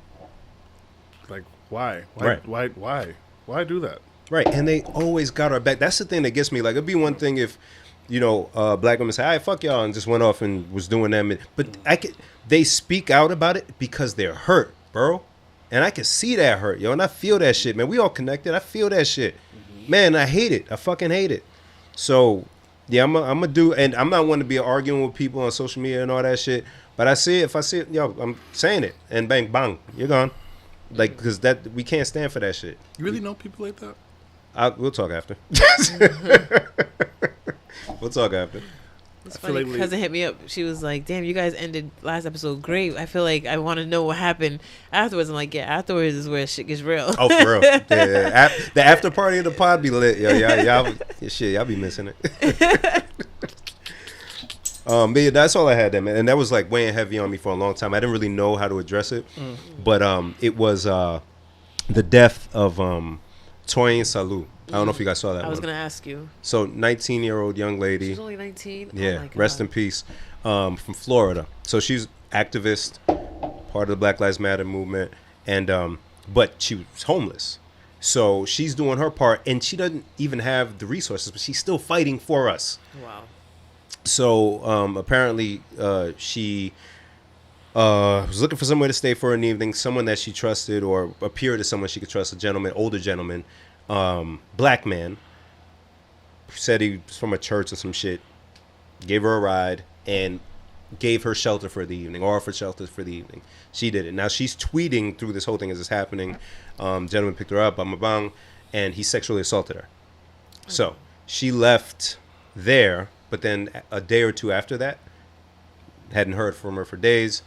like, why? Why do that? Right, and they always got our back. That's the thing that gets me. Like, it'd be one thing if, you know, black women say, "All right, fuck y'all," and just went off and was doing them. But they speak out about it because they're hurt, bro. And I can see that hurt, yo. And I feel that shit, man. We all connected. I feel that shit. Man, I hate it. I fucking hate it. So, yeah, I'm going to do, and I'm not one to be arguing with people on social media and all that shit. But if I see it, yo, I'm saying it. And bang, bang, you're gone. Like, because we can't stand for that shit. You really know people like that? We'll talk after. We'll talk after. It's funny, like cousin hit me up. She was like, "Damn, you guys ended last episode great. I feel like I want to know what happened afterwards." I'm like, "Yeah, afterwards is where shit gets real." Oh, for real. Yeah. The after party of the pod be lit. Yo, y'all be missing it. But yeah, that's all I had there, man. And that was like weighing heavy on me for a long time. I didn't really know how to address it. But it was the death of Toyin Salou. I don't know if you guys saw that. I was going to ask you. So, 19-year-old young lady. She's only 19? Yeah, oh my God. Rest in peace. From Florida. So, she's activist, part of the Black Lives Matter movement. And but she was homeless. So she's doing her part, and she doesn't even have the resources, but she's still fighting for us. Wow. So apparently she was looking for somewhere to stay for an evening, someone that she trusted or appeared as someone she could trust, a gentleman, older gentleman, black man, said he was from a church or some shit, gave her a ride, and gave her shelter for the evening, or offered shelter for the evening. She did it. Now she's tweeting through this whole thing as it's happening. Gentleman picked her up, bang, and he sexually assaulted her. So she left there, but then a day or two after that, hadn't heard from her for days.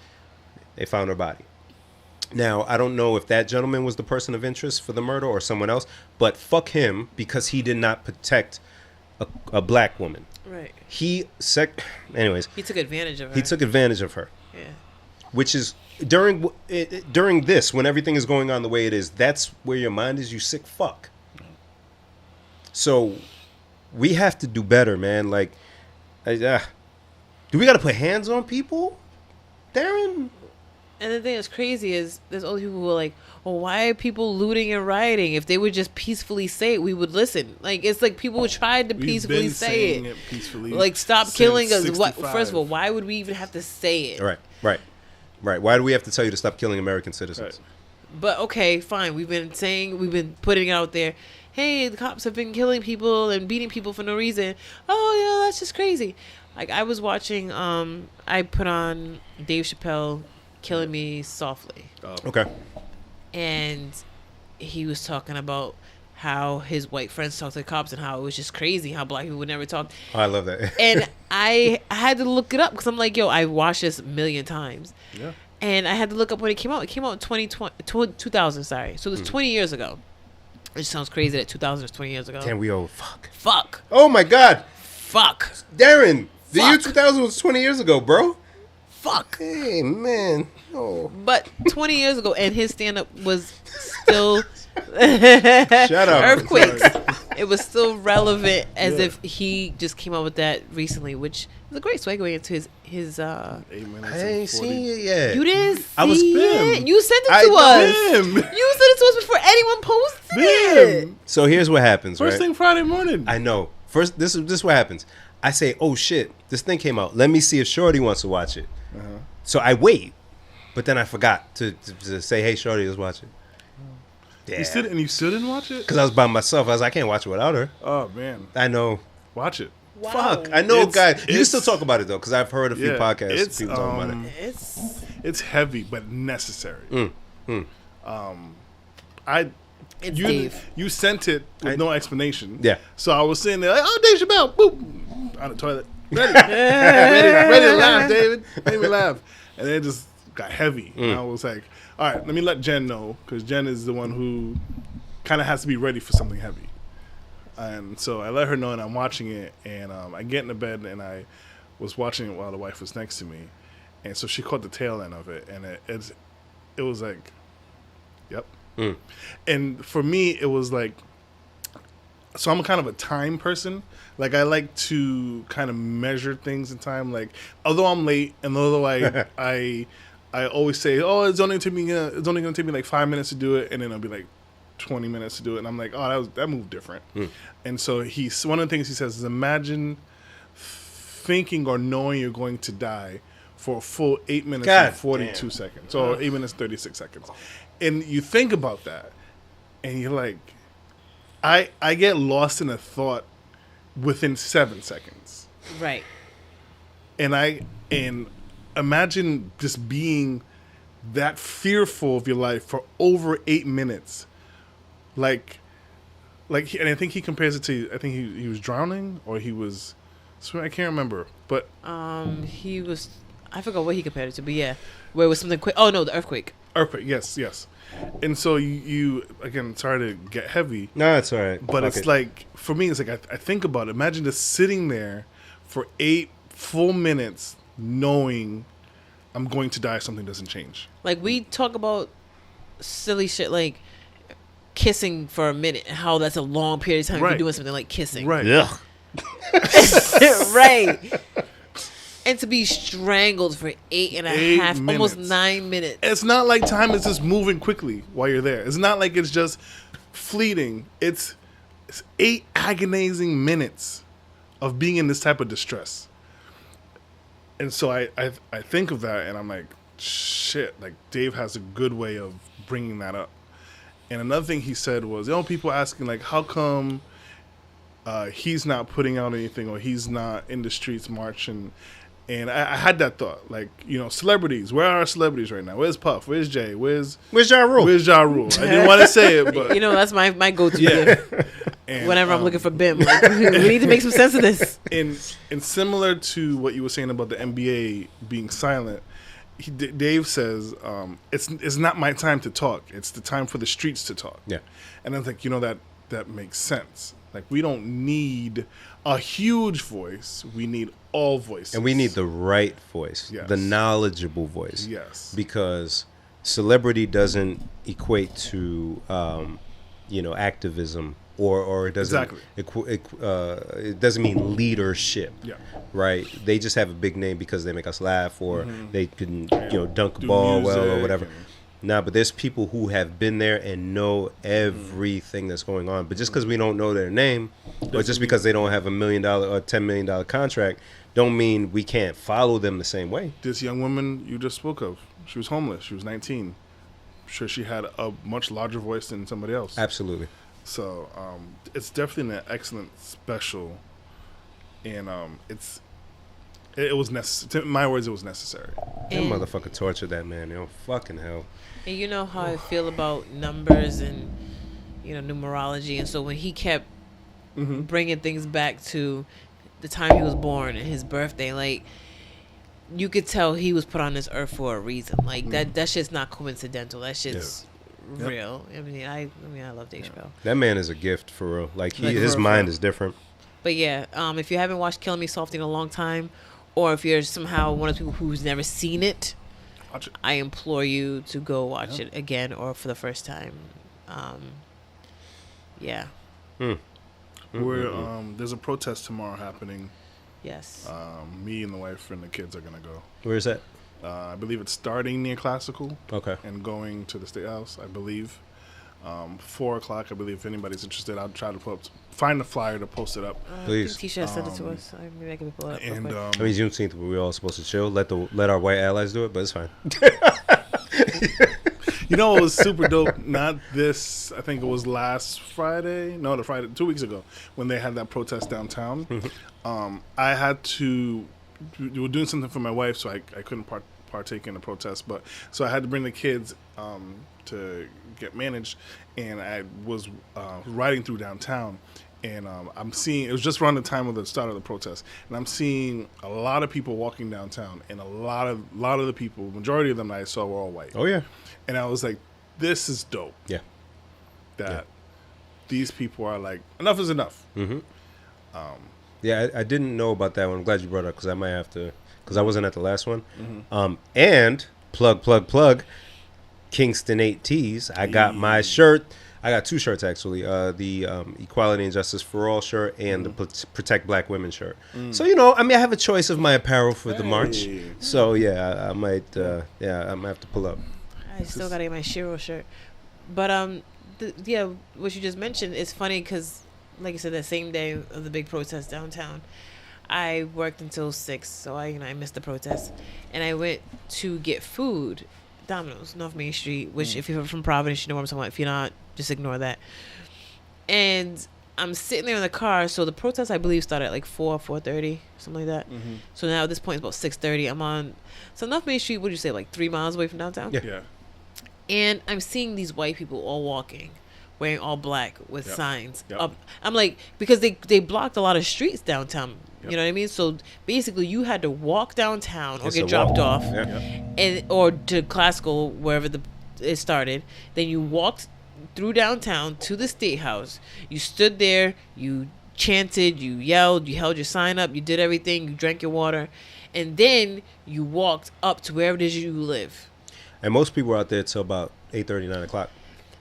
They found her body. Now, I don't know if that gentleman was the person of interest for the murder or someone else, but fuck him because he did not protect a black woman. Right. Anyways. He took advantage of her. He took advantage of her. Yeah. Which is during this, when everything is going on the way it is, that's where your mind is, you sick fuck. So we have to do better, man. Like, do we got to put hands on people, Darren? And the thing that's crazy is there's all these people who are like, well, why are people looting and rioting? If they would just peacefully say it, we would listen. Like, it's like people tried to peacefully say it. Peacefully like, stop killing us. 65. First of all, why would we even have to say it? Right. Why do we have to tell you to stop killing American citizens? Right. But okay, fine. We've been putting it out there. Hey, the cops have been killing people and beating people for no reason. Oh, yeah, that's just crazy. Like, I was watching, I put on Dave Chappelle, Killing Me Softly. Oh. Okay. And he was talking about how his white friends talk to the cops and how it was just crazy, how black people would never talk. Oh, I love that. And I had to look it up because I'm like, yo, I watched this a million times. Yeah. And I had to look up when it came out. It came out in 2000, sorry. So it was 20 years ago. It sounds crazy that 2000 is 20 years ago. Damn, we old. Fuck. Oh, my God. Fuck. Darren, the year Fuck. 2000 was 20 years ago, bro. Fuck. Hey, man. Oh. But 20 years ago, and his stand-up was still... Shut up. Earthquakes. It was still relevant as if he just came out with that recently, which is a great segue into his 8 minutes I ain't and 40. seen it yet. You didn't see I was it? You sent it I to know us. him. You sent it to us before anyone posted it. Bim. So here's what happens, First right? thing Friday morning. I know. First, this is what happens. I say, oh, shit, this thing came out. Let me see if Shorty wants to watch it. Uh-huh. So I wait. But then I forgot to say, hey, Shorty, let's watch it. Yeah. You still didn't watch it? Because I was by myself. I was like, I can't watch it without her. Oh man, I know. watch it. Wow. Fuck. I know, It's- guys. You can it's- still talk about it, though, because I've heard a few Yeah, podcasts. it's, People talking about it. It's Heavy but necessary. Mm. It's Dave. You sent it with no explanation. Yeah. So I was sitting there like, oh, Dave Chappelle, boop, on the toilet, ready to laugh, David, made me laugh, and then it just got heavy. And I was like, all right, let me let Jen know, because Jen is the one who kind of has to be ready for something heavy. And so I let her know, and I'm watching it, and I get into bed, and I was watching it while the wife was next to me, and so she caught the tail end of it, and it was like, yep. And for me, it was like, so I'm kind of a time person. Like, I like to kind of measure things in time. Like, although I'm late, and although I always say, oh, it's only gonna take me like 5 minutes to do it, and then it'll be like 20 minutes to do it, and I'm like, oh, that moved different. And so one of the things he says is, imagine thinking or knowing you're going to die for a full 8 minutes God and 42 seconds, or 8 minutes 36 seconds, and you think about that, and you're like, I get lost in a thought within 7 seconds, right. and imagine just being that fearful of your life for over 8 minutes, like, and I think he compares it to, I think he was drowning, or he was, I can't remember, but He was, I forgot what he compared it to, but yeah, where it was something quick. Oh no, the earthquake. earthquake, yes. And so you again, sorry to get heavy, No, it's all right. but it's like, for me, it's like, I think about it. Imagine just sitting there for 8 full minutes knowing I'm going to die if something doesn't change. Like, we talk about silly shit like kissing for a minute and how that's a long period of time if Right. you're doing something like kissing. Right. Ugh. Right. And to be strangled for 8.5, almost minutes. 9 minutes. It's not like time is just moving quickly while you're there. It's not like it's just fleeting. It's 8 agonizing minutes of being in this type of distress. And so I think of that and I'm like, shit, like Dave has a good way of bringing that up. And another thing he said was, people asking like, how come he's not putting out anything or he's not in the streets marching? And I had that thought, like, celebrities. Where are our celebrities right now? Where's Puff? Where's Jay? Where's Ja Rule? Where's Ja Rule? I didn't want to say it, but that's my go-to gift. And, whenever I'm looking for BIM, like, we need to make some sense of this. And similar to what you were saying about the NBA being silent, Dave says it's not my time to talk. It's the time for the streets to talk. Yeah, and I was like, that makes sense. Like, we don't need a huge voice. We need all voices. And we need the right voice, yes. The knowledgeable voice. Yes. Because celebrity doesn't equate to, activism or it doesn't. Exactly. It doesn't mean leadership. Yeah. Right. They just have a big name because they make us laugh or they can, dunk a ball well or whatever. Nah, but there's people who have been there and know everything that's going on. But just because we don't know their name, or just because they don't have $1 million or $10 million contract, don't mean we can't follow them the same way. This young woman you just spoke of, she was homeless. She was 19. I'm sure she had a much larger voice than somebody else. Absolutely. So it's definitely an excellent special, and it was necessary. In my words, it was necessary. That motherfucker tortured that man, fucking hell. And you know how I feel about numbers and numerology, and so when he kept bringing things back to the time he was born and his birthday, like, you could tell he was put on this earth for a reason. Like that shit's not coincidental. That shit's real. I mean, I love Dave Chappelle. That man is a gift for real. Like his mind is different. But yeah, if you haven't watched Killing Me Softly in a long time, or if you're somehow one of the people who's never seen it, watch it. I implore you to go watch it again or for the first time. Yeah. There's a protest tomorrow happening. Yes. Me and the wife and the kids are gonna go. Where is that? I believe it's starting near Classical. Okay. And going to the State House, I believe. 4 o'clock, I believe. If anybody's interested, I'll try to find the flyer to post it up. Please. T-shirt sent it to us. Maybe I can pull it up. And I mean, Juneteenth, we're all supposed to chill. Let our white allies do it, but it's fine. it was super dope. Not this. I think it was last Friday. No, the Friday 2 weeks ago when they had that protest downtown. I had to. We were doing something for my wife, so I couldn't partake in the protest. But so I had to bring the kids to get managed, and I was riding through downtown, and I'm seeing, it was just around the time of the start of the protest, and I'm seeing a lot of people walking downtown, and a lot of the people, majority of them that I saw were all white. Oh yeah. And I was like, this is dope. Yeah. That these people are like, enough is enough. Yeah, I didn't know about that one. I'm glad you brought it up because I might have to, because I wasn't at the last one. And plug Kingston 8 Tees. I got my shirt. I got 2 shirts actually. The Equality and Justice for All shirt and the Protect Black Women shirt. So I have a choice of my apparel for the march. So yeah, I might have to pull up. I still gotta get my Shiro shirt, but what you just mentioned is funny because, like you said, that same day of the big protest downtown, I worked until 6, so I missed the protest, and I went to get food, Domino's, North Main Street, which if you're from Providence, you know what I'm talking about. If you're not, just ignore that. And I'm sitting there in the car, so the protest, I believe, started at like 4:30, something like that. So now at this point, it's about 6:30. I'm on, so North Main Street, what would you say, like 3 miles away from downtown? Yeah. And I'm seeing these white people all walking, wearing all black with signs up. I'm like, because they blocked a lot of streets downtown. You know what I mean? So basically, you had to walk downtown or get dropped off, and or to Classical, wherever it started. Then you walked through downtown to the State House. You stood there, you chanted, you yelled, you held your sign up, you did everything, you drank your water, and then you walked up to wherever it is you live. And most people were out there till about 8:30, 9 o'clock.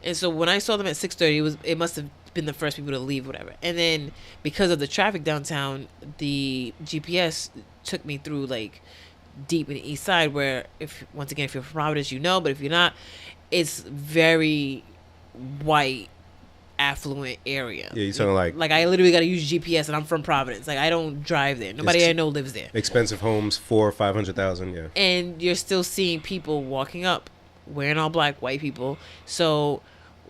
And so when I saw them at 6:30, it must have been the first people to leave, whatever. And then because of the traffic downtown, the GPS took me through like deep in the East Side, where if you're from Providence, but if you're not, it's very white affluent area. Yeah, you're talking like I literally got to use GPS, and I'm from Providence. Like I don't drive there. Nobody I know lives there. expensive homes, 400,000 or 500,000. Yeah. And you're still seeing people walking up, wearing all black, white people. So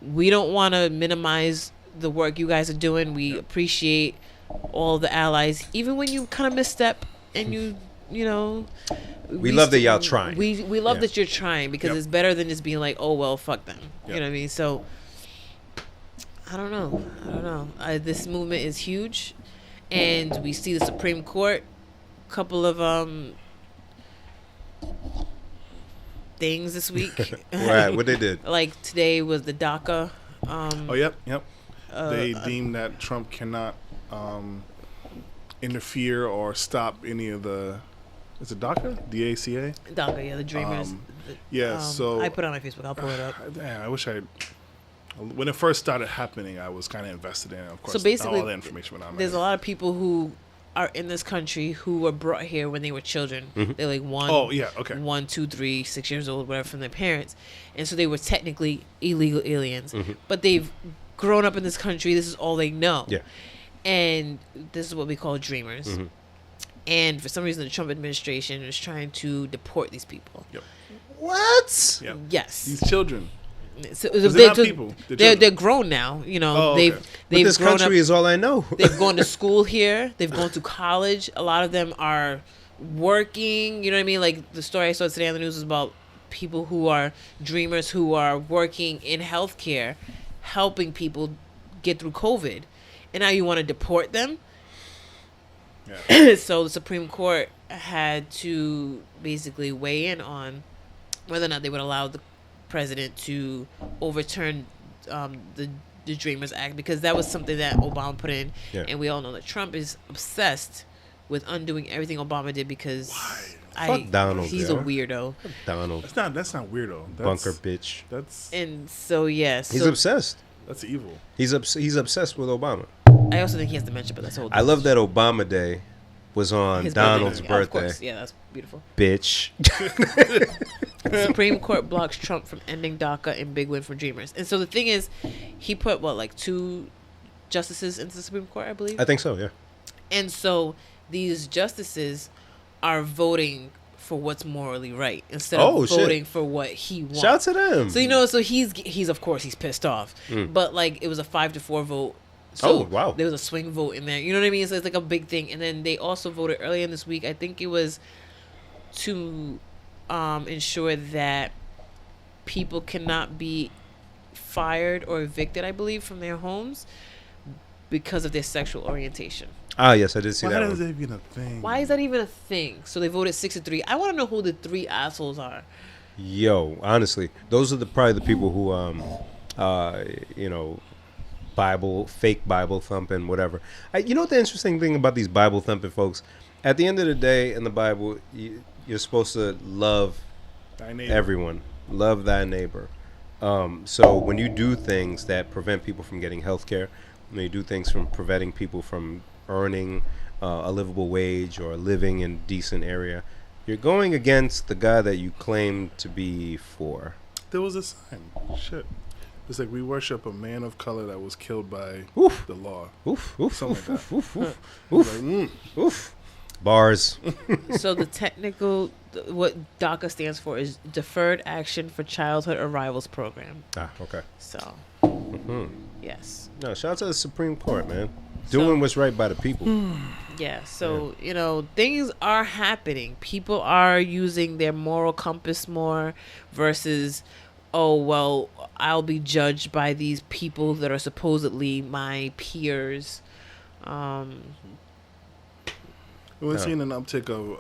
we don't want to minimize the work you guys are doing. We appreciate all the allies, even when you kind of misstep and you know. We love that y'all trying. We love that you're trying, because it's better than just being like, oh well, fuck them. You know what I mean? So I don't know. This movement is huge, and we see the Supreme Court, couple of things this week. Right, what they did? Like today was the DACA. Yep. They deemed that Trump cannot interfere or stop any of the. Is it DACA? DACA? DACA, yeah, the Dreamers. So I put it on my Facebook. I'll pull it up. Damn, I wish I. When it first started happening, I was kind of invested in it. Of course, So basically, all the information went on. There's a lot of people who are in this country who were brought here when they were children. They're like 1, 2, 3, 6 years old, whatever, from their parents, and so they were technically illegal aliens. But they've grown up in this country. This is all they know. Yeah. And this is what we call dreamers. And for some reason, the Trump administration is trying to deport these people. Yep. What? Yep. Yes. These children. So They're not people. They're grown now. You know, they've But this grown country up. is all I know. They've gone to school here. They've gone to college. A lot of them are working. You know what I mean? Like the story I saw today on the news was about people who are dreamers who are working in healthcare, helping people get through COVID. And now you want to deport them? Yeah. So the Supreme Court had to basically weigh in on whether or not they would allow the president to overturn the Dreamers Act, because that was something that Obama put in. Yeah. And we all know that Trump is obsessed with undoing everything Obama did, because Fuck Donald. He's a weirdo. Fuck Donald. That's not weirdo. Bunker bitch. And so yes. He's obsessed. That's evil. He's obsessed with Obama. I also think he has dementia, but that's all. I love that Obama Day was on Donald's birthday. Of course. Yeah, that's beautiful. Bitch. The Supreme Court blocks Trump from ending DACA in big win for Dreamers. And so the thing is, he put, 2 justices into the Supreme Court, I believe? I think so, yeah. And so these justices are voting for what's morally right instead of voting for what he wants. Shout to them. So he's of course he's pissed off. But it was a 5-4 vote. So wow. There was a swing vote in there. You know what I mean? So it's like a big thing. And then they also voted earlier in this week. I think it was to ensure that people cannot be fired or evicted, I believe, from their homes because of their sexual orientation. Ah, yes, I did see that. Why is that even a thing? Why is that even a thing? So they voted 6-3. I want to know who the 3 assholes are. Yo, honestly, those are probably the people who, fake Bible thumping, whatever. You know what the interesting thing about these Bible thumping folks? At the end of the day, in the Bible, you're supposed to love everyone, love thy neighbor. So when you do things that prevent people from getting health care, when you do things from preventing people from earning a livable wage or living in a decent area, you're going against the guy that you claim to be for. There was a sign. Shit. It's like, we worship a man of color that was killed by the law. Oof. Something like that. Oof. Bars. So the technical, what DACA stands for is Deferred Action for Childhood Arrivals Program. Ah, okay. So, yes. No, shout out to the Supreme Court, man. Doing what's right by the people. Yeah, so, things are happening. People are using their moral compass more versus, I'll be judged by these people that are supposedly my peers. We're seeing an uptick of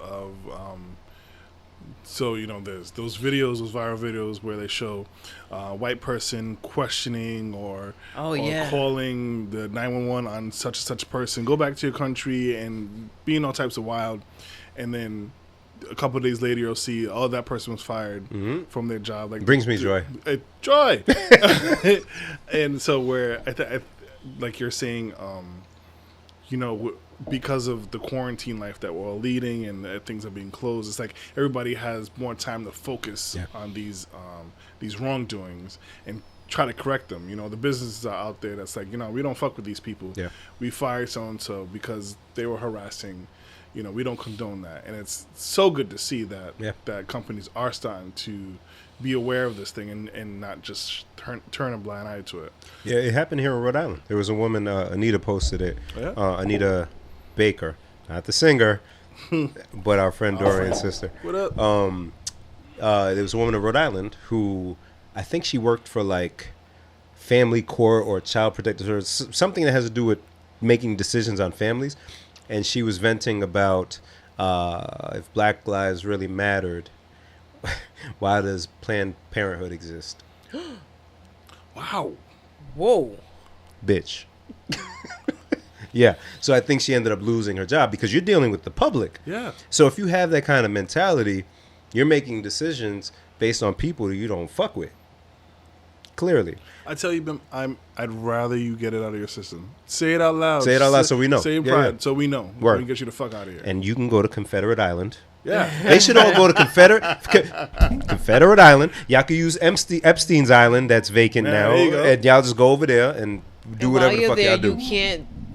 there's those videos, those viral videos where they show a white person questioning or calling the 911 on such and such person. Go back to your country, and being all types of wild. And then a couple of days later, you'll see, that person was fired from their job. Like, brings me joy. Joy. And so like you're saying, because of the quarantine life that we're all leading and things are being closed, it's like everybody has more time to focus on these wrongdoings, and try to correct them. You know, the businesses are out there that's like, you know, we don't fuck with these people. Yeah. We fired so and so because they were harassing. You know, we don't condone that, and it's so good to see that that companies are starting to be aware of this thing and not just turn a blind eye to it. Yeah, it happened here in Rhode Island. There was a woman, Anita posted it. Yeah. Anita Baker, not the singer, but our friend Dorian's sister. What up? There was a woman in Rhode Island who, I think she worked for like family court or child protective or something that has to do with making decisions on families. And she was venting about if Black lives really mattered, why does Planned Parenthood exist? Wow. Whoa. Bitch. Yeah. So I think she ended up losing her job because you're dealing with the public. Yeah. So if you have that kind of mentality, you're making decisions based on people that you don't fuck with. Clearly. I tell you, I'd rather you get it out of your system. Say it out loud. Say it out loud so we know. Say it in pride so we know. Word. We can get you the fuck out of here. And you can go to Confederate Island. Yeah. They should all go to Confederate Island. Y'all can use Epstein's Island that's vacant now. There you go. And y'all just go over there and do whatever the fuck y'all do.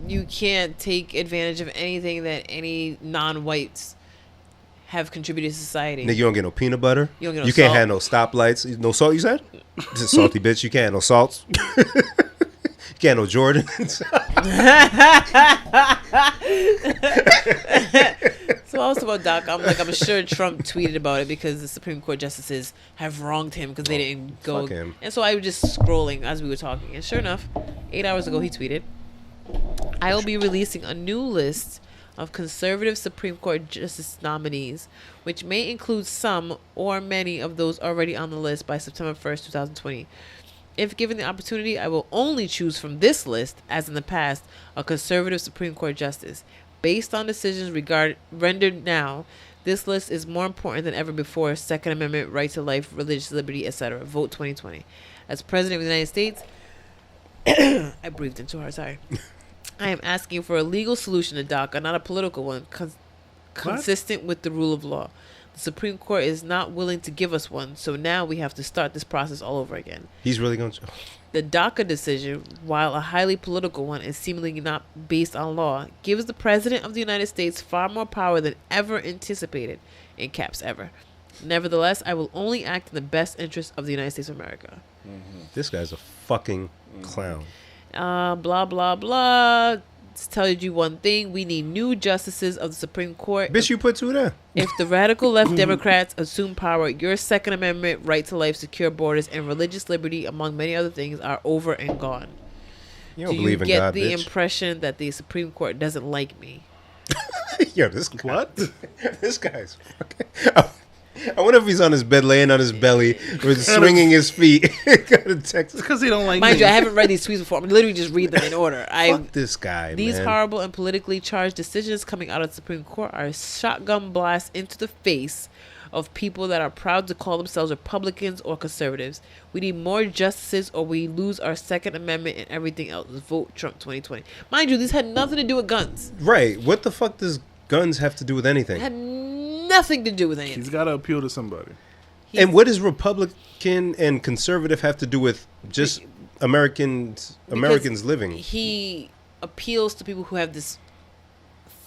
You can't take advantage of anything that any non-whites have contributed to society. Nigga, you don't get no peanut butter. You don't get no You can't salt. have no stoplights. No salt, you said? Just salty bitch. You can't have no salts. You can't have no Jordans. So also about Doc, I'm sure Trump tweeted about it because the Supreme Court justices have wronged him because they didn't go. Fuck him. And so I was just scrolling as we were talking, and sure enough, 8 hours ago he tweeted, "I will be releasing a new list of conservative Supreme Court justice nominees, which may include some or many of those already on the list by September 1st, 2020. If given the opportunity, I will only choose from this list, as in the past, a conservative Supreme Court justice. Based on decisions rendered now, this list is more important than ever before. Second Amendment, right to life, religious liberty, etc. Vote 2020. As President of the United States," I breathed in too hard, sorry. "I am asking for a legal solution to DACA, not a political one, consistent with the rule of law. The Supreme Court is not willing to give us one, so now we have to start this process all over again. He's really going to... The DACA decision, while a highly political one and seemingly not based on law, gives the President of the United States far more power than ever anticipated, in caps ever. Nevertheless, I will only act in the best interest of the United States of America." This guy's a fucking clown. Blah, blah, blah. Just tell you one thing. We need new justices of the Supreme Court. Bitch, you put two there. If the radical left Democrats assume power, your Second Amendment, right to life, secure borders, and religious liberty, among many other things, are over and gone. You don't believe in God, Do you get the bitch. impression that the Supreme Court doesn't like me? Yo, this guy. What? This guy's fucking... I wonder if he's on his bed, laying on his belly, or swinging his feet. Got a text. Because he don't like Mind me. you, I haven't read these tweets before. I'm literally just read them in order. Fuck this guy, These man. horrible and politically charged decisions coming out of the Supreme Court are a shotgun blast into the face of people that are proud to call themselves Republicans or conservatives. We need more justices or we lose our Second Amendment and everything else. Vote Trump 2020. Mind you, this had nothing to do with guns. Right. What the fuck does guns have to do with anything? It had nothing to do with anything. He's got to appeal to somebody. And what does Republican and conservative have to do with just Americans living? He appeals to people who have this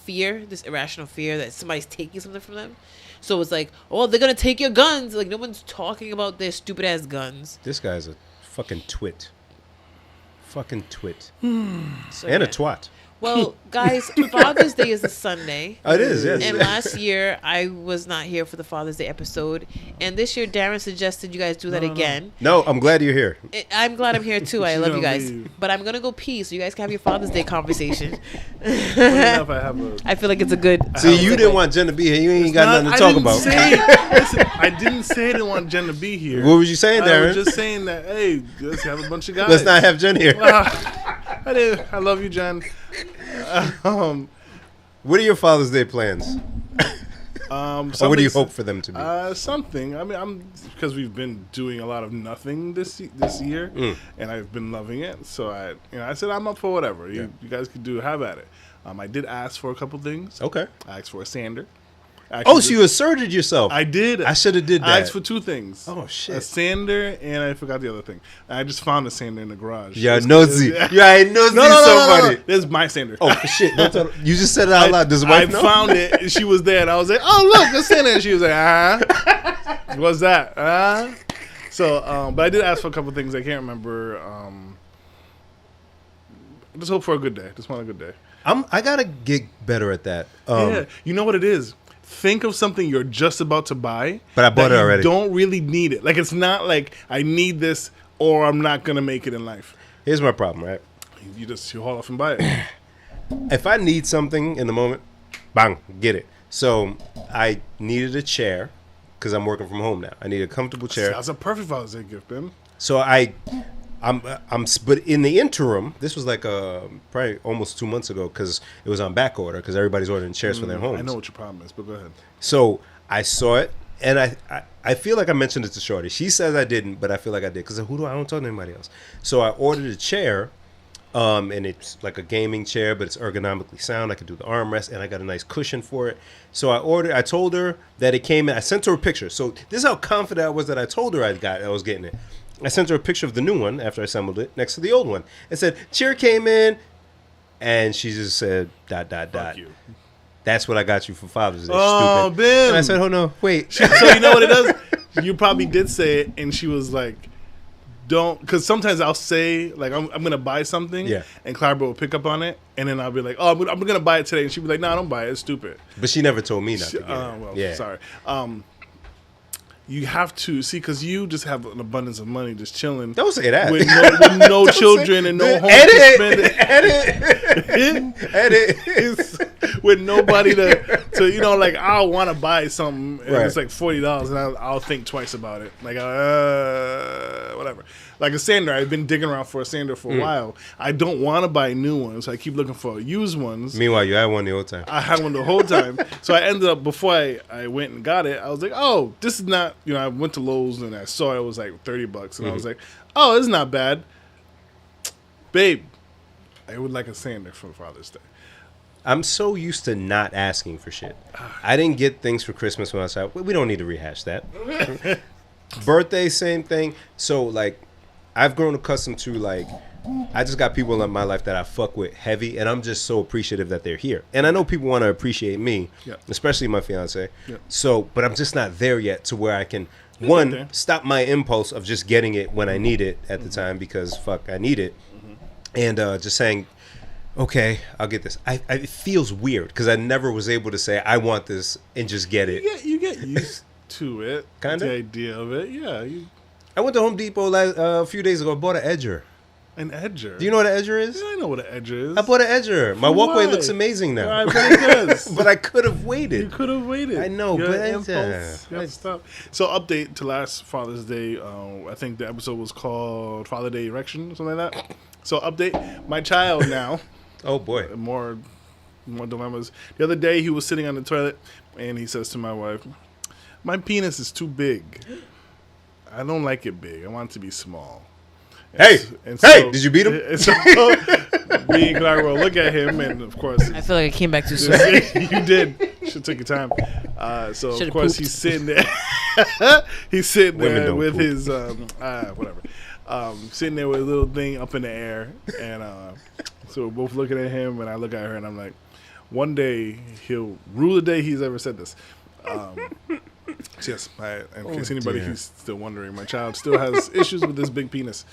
fear, this irrational fear that somebody's taking something from them. So it's like, oh, they're going to take your guns. Like, no one's talking about their stupid ass guns. This guy's a fucking twit. Fucking twit. So, And a yeah. twat. Well, guys, Father's Day is a Sunday. Oh, it is, yes. And last year, I was not here for the Father's Day episode. And this year, Darren suggested you guys do that again. No, I'm glad you're here. I'm glad I'm here, too. I love you guys. leave. But I'm going to go pee so you guys can have your Father's Day conversation. Funny enough, I have a... I feel like it's a good... See, you didn't want Jen to be here. You ain't got nothing to talk about. Listen, I didn't say I didn't want Jen to be here. What was you saying, I Darren? was just saying that, hey, let's have a bunch of guys. Let's not have Jen here. I love you, Jen. What are your Father's Day plans? Or what do you hope for them to be? Something. I mean, because we've been doing a lot of nothing this year, and I've been loving it. So I said I'm up for whatever. You guys could have at it. I did ask for a couple things. Okay. I asked for a sander. Oh, so you asserted yourself. I did. I should have did that. I asked for 2 things. Oh, shit. A sander, and I forgot the other thing. I just found a sander in the garage. Yeah, nosy. Yeah, I nosy somebody. No. This is my sander. Oh, shit. Don't tell you just said it out loud. Does wife know? I found it, and she was there, and I was like, oh, look, a sander. And she was like, what's that? So, but I did ask for a couple things. I can't remember. Just hope for a good day. Just want a good day. I gotta get better at that. Yeah, you know what it is? Think of something you're just about to buy, but I bought it already. Don't really need it. Like, it's not like I need this or I'm not gonna make it in life. Here's my problem, right? You haul off and buy it. If I need something in the moment, bang, get it. So I needed a chair because I'm working from home now. I need a comfortable chair. That's a perfect Father's Day gift, man. So but in the interim, this was like probably almost 2 months ago because it was on back order because everybody's ordering chairs for their homes. I know what your problem is, but go ahead. So I saw it, and I feel like I mentioned it to Shorty. She says I didn't, but I feel like I did because I don't talk to anybody else. So I ordered a chair, and it's like a gaming chair, but it's ergonomically sound. I can do the armrest, and I got a nice cushion for it. So I told her that it came in. I sent her a picture. So this is how confident I was that I told her I was getting it. I sent her a picture of the new one after I assembled it next to the old one. It said, chair came in, and she just said, ... Fuck you. That's what I got you for Father's Day, oh, stupid. Bim. And I said, oh, no, wait. So you know what it does? You probably did say it, and she was like, don't, because sometimes I'll say, like, I'm going to buy something, and Clara will pick up on it, and then I'll be like, oh, I'm going to buy it today. And she'll be like, no, don't buy it. It's stupid. But she never told me not to get it. Sorry. You have to see because you just have an abundance of money just chilling. Don't say that. With no children and no home to spend it. Edit. With nobody to like I'll want to buy something and it's like $40 and I'll think twice about it. Like whatever. Like a sander, I've been digging around for a sander for a while. I don't want to buy new ones. So I keep looking for used ones. Meanwhile, you had one the whole time. I had one the whole time. So I ended up, before I went and got it, I was like, oh, this is not, I went to Lowe's and I saw it was like $30. And I was like, oh, it's not bad. Babe, I would like a sander for Father's Day. I'm so used to not asking for shit. I didn't get things for Christmas when I was out. We don't need to rehash that. Birthday, same thing. So, like, I've grown accustomed to, like, I just got people in my life that I fuck with heavy, and I'm just so appreciative that they're here. And I know people want to appreciate me, especially my fiance. So, but I'm just not there yet to where I can, one, stop my impulse of just getting it when I need it at the time because, fuck, I need it. And just saying, okay, I'll get this. It feels weird because I never was able to say, I want this and just get it. Yeah, you get used to it. Kind of? The idea of it, yeah. I went to Home Depot a few days ago. I bought an edger. An edger? Do you know what an edger is? Yeah, I know what an edger is. I bought an edger. My walkway looks amazing now. I bet it does. But I could have waited. You could have waited. I know, Your but impulse. You have to stop. So update to last Father's Day. I think the episode was called Father Day Erection or something like that. So update. My child now. Oh, boy. More dilemmas. The other day he was sitting on the toilet and he says to my wife, my penis is too big. I don't like it big. I want it to be small. Hey, did you beat him? And so me and Clara will look at him, and of course, I feel like I came back too soon. You did. Should take your time. So Should've of course pooped. he's sitting there. He's sitting there with poop. his whatever. Sitting there with a little thing up in the air, and so we're both looking at him, and I look at her, and I'm like, one day he'll rule the day he's ever said this. Yes, in case anybody who's still wondering, my child still has issues with this big penis.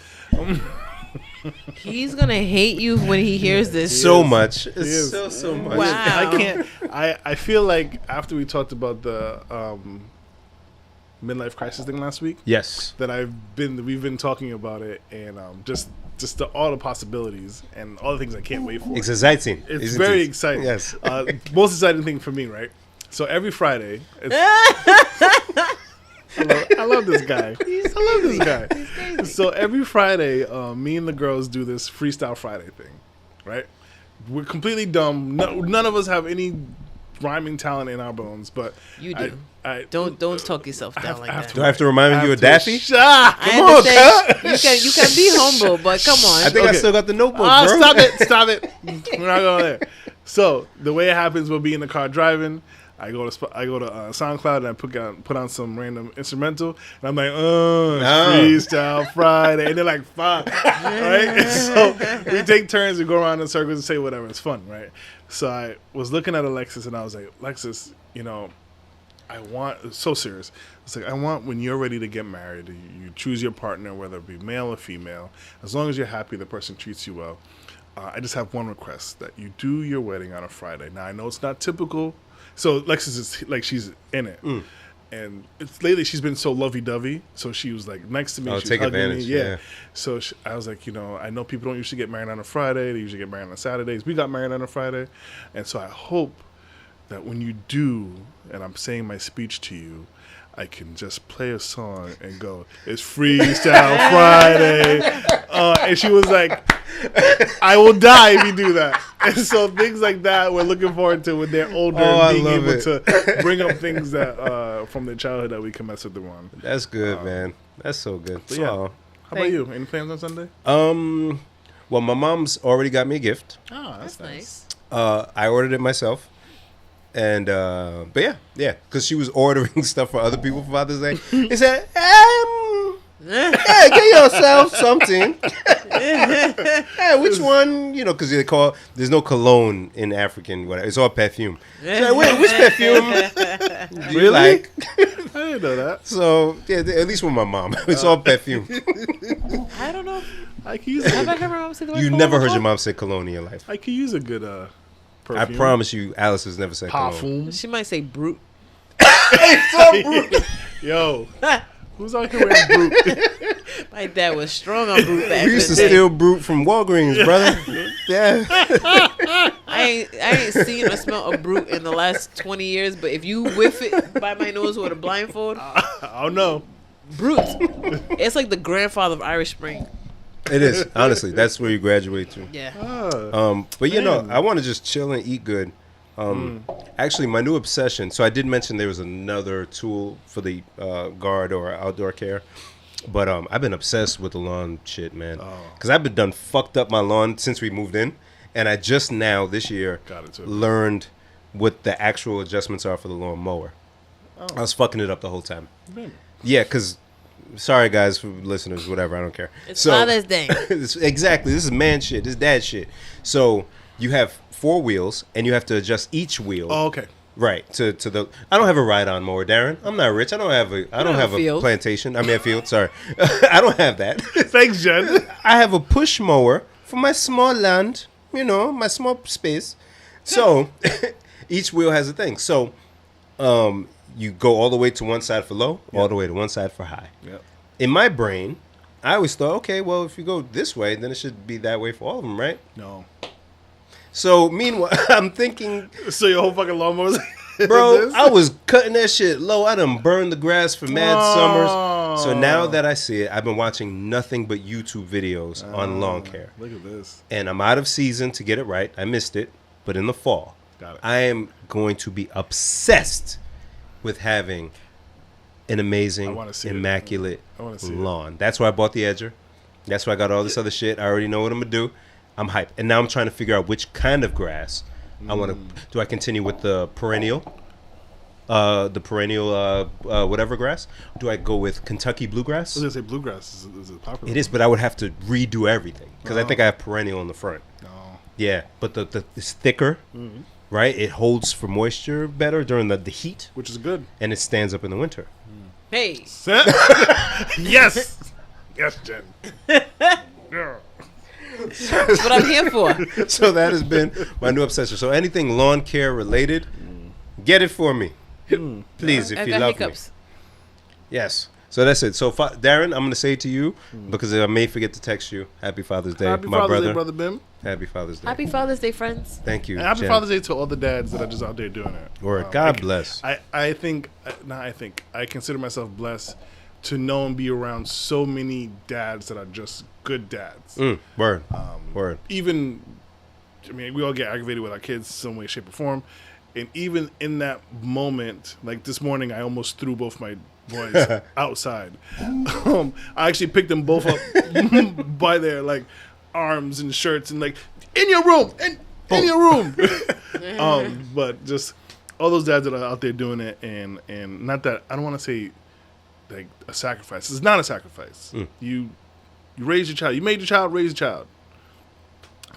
He's gonna hate you when he hears this. So much. It's so much. Wow. I can't. I feel like after we talked about the midlife crisis thing last week, Yes. that we've been talking about it, and just all the possibilities and all the things I can't wait for. It's exciting. It's very exciting. Yes. Most exciting thing for me, right? So every Friday, I love this guy. I love this guy. So every Friday, me and the girls do this Freestyle Friday thing, right? We're completely dumb. None of us have any rhyming talent in our bones, but You do. Don't talk yourself down like that. Do I have to remind you of Daffy? I understand. You can be humble, but come on. I think I still got the notebook, bro. Stop it. We're not going there. So the way it happens, we'll be in the car driving. I go to SoundCloud and I put on some random instrumental, and I'm like, it's Freestyle Friday, and they're like, fine, right? And so we take turns, we go around in circles and say whatever. It's fun, right? So I was looking at Alexis, and I was like, Alexis, it's so serious. It's like, I want, when you're ready to get married, you choose your partner, whether it be male or female, as long as you're happy, the person treats you well. I just have one request, that you do your wedding on a Friday. Now, I know it's not typical. So Lexus is like, she's in it. And lately she's been so lovey-dovey. So she was like next to me. Oh, she take was hugging advantage. me. Yeah. So I was like, I know people don't usually get married on a Friday. They usually get married on Saturdays. We got married on a Friday. And so I hope that when you do, and I'm saying my speech to you, I can just play a song and go, it's Freestyle Friday. And she was like, I will die if you do that. And so things like that we're looking forward to when they're older and being able to bring up things that from their childhood that we can mess with them on. That's good, man. That's so good. Yeah. How about you? Any plans on Sunday? Well, my mom's already got me a gift. Oh, That's nice. I ordered it myself. And but yeah, because she was ordering stuff for other people for Father's Day. He said, "Hey, get yourself something." Hey, which one? Because there's no cologne in African. Whatever. It's all perfume. So, wait, which perfume do you like? I didn't know that. So yeah, at least with my mom, it's all perfume. I don't know. I can use Have I heard my mom say the word You cologne never heard before? your mom say cologne in your life. I could use a good I perfume. promise you, Alice has never said cologne. Parfum. She might say brute. Yo, who's out here wearing brute? My dad was strong on brute back We used to in the day. steal brute from Walgreens, brother. Yeah. I ain't seen or smelled a brute in the last 20 years, but if you whiff it by my nose with a blindfold, I don't know. brute. It's like the grandfather of Irish Spring. It is. Honestly, that's where you graduate to. Yeah. But Man. I want to just chill and eat good. Actually, my new obsession. So I did mention there was another tool for the guard or outdoor care, but I've been obsessed with the lawn shit, man. Because I've been done fucked up my lawn since we moved in, and I just now this year Got it too. learned what the actual adjustments are for the lawn mower. I was fucking it up the whole time. Man. Yeah, because. Sorry, guys, for listeners, whatever. I don't care. It's Father's Day. Exactly. This is man shit. This is dad shit. So you have 4 wheels, and you have to adjust each wheel. Oh, okay. Right to the. I don't have a ride-on mower, Darren. I'm not rich. I don't have a field. plantation. I mean a field. Sorry, I don't have that. Thanks, Jen. I have a push mower for my small land. My small space. So each wheel has a thing. So you go all the way to one side for low, all the way to one side for high. Yep. In my brain, I always thought, okay, well, if you go this way, then it should be that way for all of them, right? No. So, meanwhile, I'm thinking, So your whole fucking lawnmower's bro, this? I was cutting that shit low. I done burned the grass for mad summers. So now that I see it, I've been watching nothing but YouTube videos on lawn care. Look at this. And I'm out of season to get it right. I missed it. But in the fall, Got it. I am going to be obsessed with having an amazing, I wanna see it. immaculate I wanna see it. lawn. That's why I bought the edger. That's why I got all this other shit. I already know what I'm gonna do. I'm hyped, and now I'm trying to figure out which kind of grass I want to. Do I continue with the perennial, whatever grass? Do I go with Kentucky bluegrass? I was gonna say bluegrass is popular. It is, but I would have to redo everything because I think I have perennial in the front. No. Yeah, but it's thicker, right? It holds for moisture better during the heat, Which is good. and it stands up in the winter. Hey. Yes. Yes, Jen. Yeah. That's what I'm here for. So that has been my new obsession. So anything lawn care related, get it for me, please, if I you got love hiccups. me. Yes. So that's it. So Darren, I'm going to say to you, because I may forget to text you, Happy Father's Day, Happy my Father's brother. Day, Brother Bim. Happy Father's Day. Happy Father's Day, friends. Thank you. And happy Jen. Father's Day to all the dads that are just out there doing it. Word. God bless. I consider myself blessed to know and be around so many dads that are just good dads. Word. Word. Even, I mean, we all get aggravated with our kids some way, shape, or form. And even in that moment, like this morning, I almost threw both my boys outside. I actually picked them both up by their like arms and shirts and like, in your room, in your room. But just all those dads that are out there doing it, and not that I don't want to say like a sacrifice. It's not a sacrifice. You raise your child. You made your child, raise your child.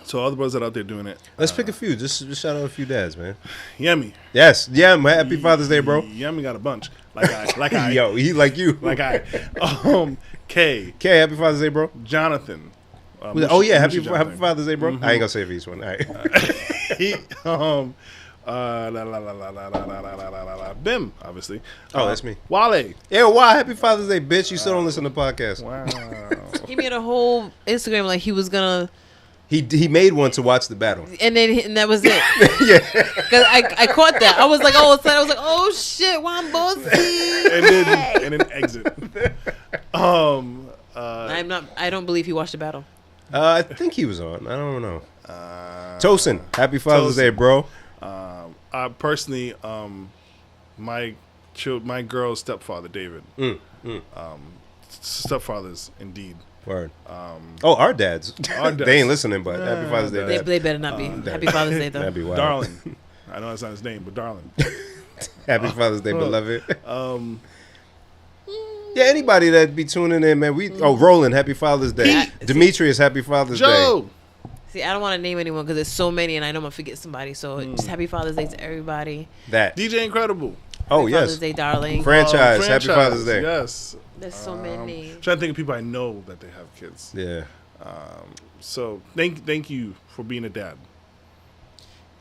So all the brothers that are out there doing it. Let's pick a few. Just shout out a few dads, man. Yummy. Yes, yeah. Happy Father's Day, bro. Yummy got a bunch. Like I. Yo, he like you. Like I. K. Happy Father's Day, bro. Jonathan. Oh yeah, happy Father's Day, bro. I ain't gonna say each one. All right. Bim, obviously. Oh, that's me. Wale. Yeah, why? Happy Father's Day, bitch. You still don't listen to the podcast. Wow. He made a whole Instagram like he was gonna. He made one to watch the battle. And that was it. Yeah. Because I caught that. I was like, oh shit, why I'm bossy. and then exit. I don't believe he watched the battle. I think he was on. I don't know. Tosin, happy Father's Day, bro. I personally, my girl's stepfather, David. Stepfathers, indeed. Word. Our dads. They ain't listening, but happy Father's Day. They better not be. Happy Father's Day, though. That'd be wild. Darling. I know that's not his name, but darling. Happy Father's Day, beloved. Yeah, anybody that be tuning in, man. Roland, happy Father's Day. Demetrius, happy Father's Joe. Day. See, I don't want to name anyone because there's so many, and I know I'm gonna forget somebody. So just happy Father's Day to everybody. That DJ Incredible. Oh Happy yes. Father's Day, darling. Franchise, happy Father's Day. Yes. There's so many. Trying to think of people I know that they have kids. Yeah. So thank you for being a dad.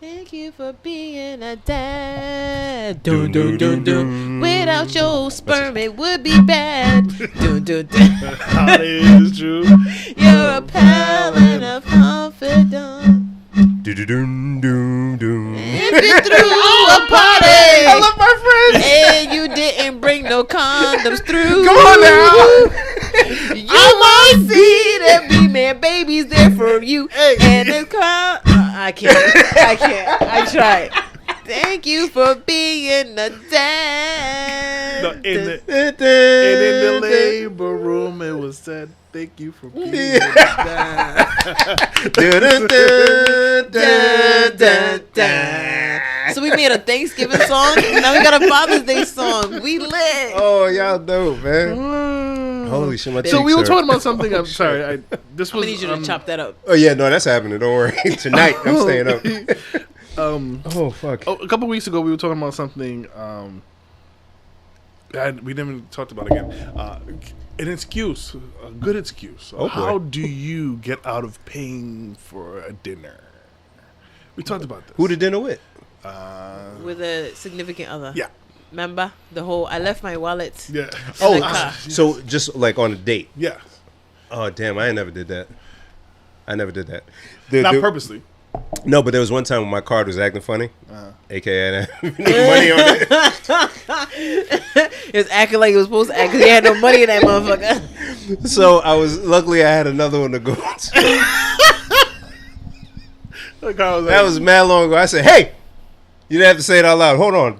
Thank you for being a dad. Dun, dun, dun, dun. Without your sperm, it would be bad. Dun, dun, dun. Holiday is true. You're a pal and a confidant. If you threw a party, I love my friends. and you didn't bring no condoms through, Come on now. You might see there be man babies there for you. And the crowd. I can't. I tried. Thank you for being a dad. No, and in the labor room, it was said, "Thank you for being a dad." So we made a Thanksgiving song. Now we got a Father's Day song. We lit. Oh, y'all dope, man. Holy shit, my So we were cheeks talking about something. I'm sorry. This I'm was. gonna need you to chop that up. Oh yeah, no, that's happening. Don't worry. Tonight I'm staying up. Oh fuck. A couple weeks ago, we were talking about something. We never talked about again. An excuse, a good excuse. Oh, How boy. do you get out of paying for a dinner? We talked about this. Who the dinner with? With a significant other. Yeah. Remember the whole? I left my wallet. Yeah. in the car. So just like on a date. Yeah. Oh damn, I never did that. Not Purposely. No, but there was one time when my card was acting funny, aka I didn't have any money on it. It was acting like it was supposed to act because he had no money in that motherfucker. So luckily I had another one to go to. That was mad long ago. I said, "Hey, you didn't have to say it out loud. Hold on."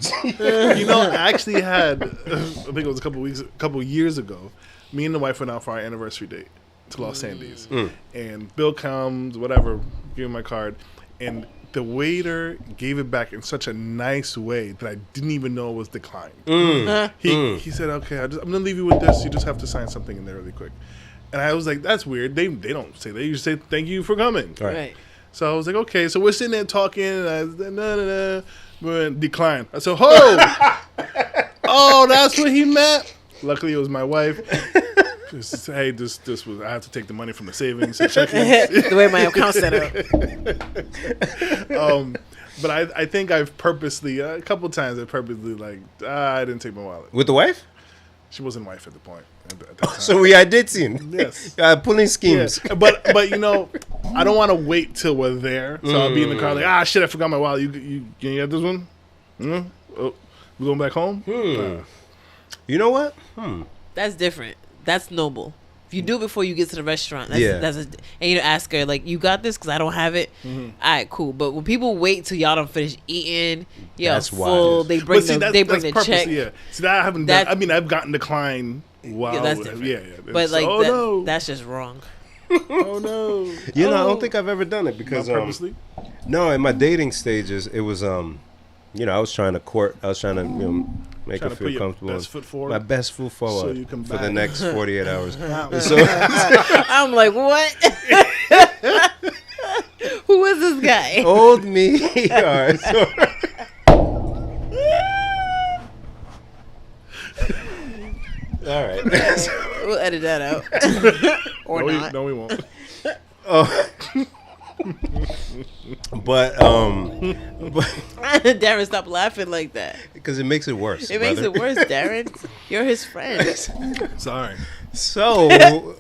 You know, I actually had. I think it was a couple years ago. Me and the wife went out for our anniversary date to Los Andes, and Bill comes, whatever, give him my card, and the waiter gave it back in such a nice way that I didn't even know it was declined. He said, "Okay, I'm gonna leave you with this. You just have to sign something in there really quick." And I was like, "That's weird. They don't say that. They usually say thank you for coming." Right. So I was like, "Okay." So we're sitting there talking, and I decline. I said, "Oh, that's what he meant." Luckily, it was my wife. Just, hey, this was. I have to take the money from the savings and checking. The way my account's set up. But I think I've purposely a couple times I purposely I didn't take my wallet. With the wife? She wasn't wife at the point. At that time. So we did seen. Yes. Pulling schemes. Yeah. But you know, I don't want to wait till we're there. So I'll be in the car like, shit, I forgot my wallet. You got this one? Oh, we going back home? You know what? That's different. That's noble. If you do it before you get to the restaurant, and you ask her like, "You got this?" Because I don't have it. All right, cool. But when people wait till y'all don't finish eating, That's full. wild. They bring the check. Yeah. See, that I haven't done. I mean, I've gotten decline. Wow. Yeah, that's different. Yeah. But like, no. that's just wrong. Oh no. You know, I don't think I've ever done it because Not purposely. no, in my dating stages, it was I was trying to make Trying her to put feel your comfortable. best foot forward. My best foot forward So you can for the back. next 48 hours. So, I'm like, what? Who is this guy? hold me. All right. So, all right. We'll edit that out. Or No, not. we won't. But Darren, stop laughing like that. because it makes it worse. It makes it worse, Darren. You're his friend. Sorry. So,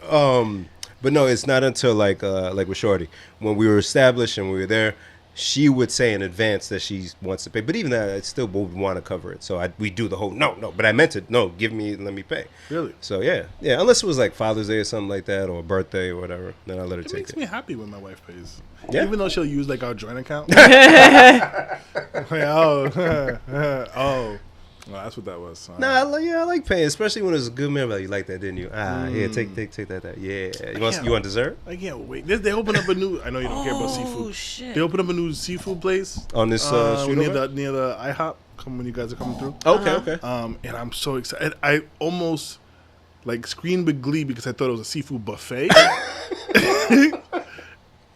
but no, it's not until like with Shorty, when we were established and we were there, she would say in advance that she wants to pay. But even that, I still would want to cover it. So we do the whole no. But I meant it. No, let me pay. Really? So yeah. Unless it was like Father's Day or something like that, or a birthday or whatever, then I let her It take makes it. me happy when my wife pays. Yeah. Even though she'll use like our joint account. Like, oh. Well, that's what that was. Nah, I like paying, especially when it's a good meal. Like, you like that, didn't you? Here, take that. Yeah. You want dessert? I can't wait. They open up a new. I know you don't care about Oh, seafood. shit. They open up a new seafood place On this street near over? the IHOP. Come when you guys are coming through. Okay. And I'm so excited. I almost like screamed with glee because I thought it was a seafood buffet.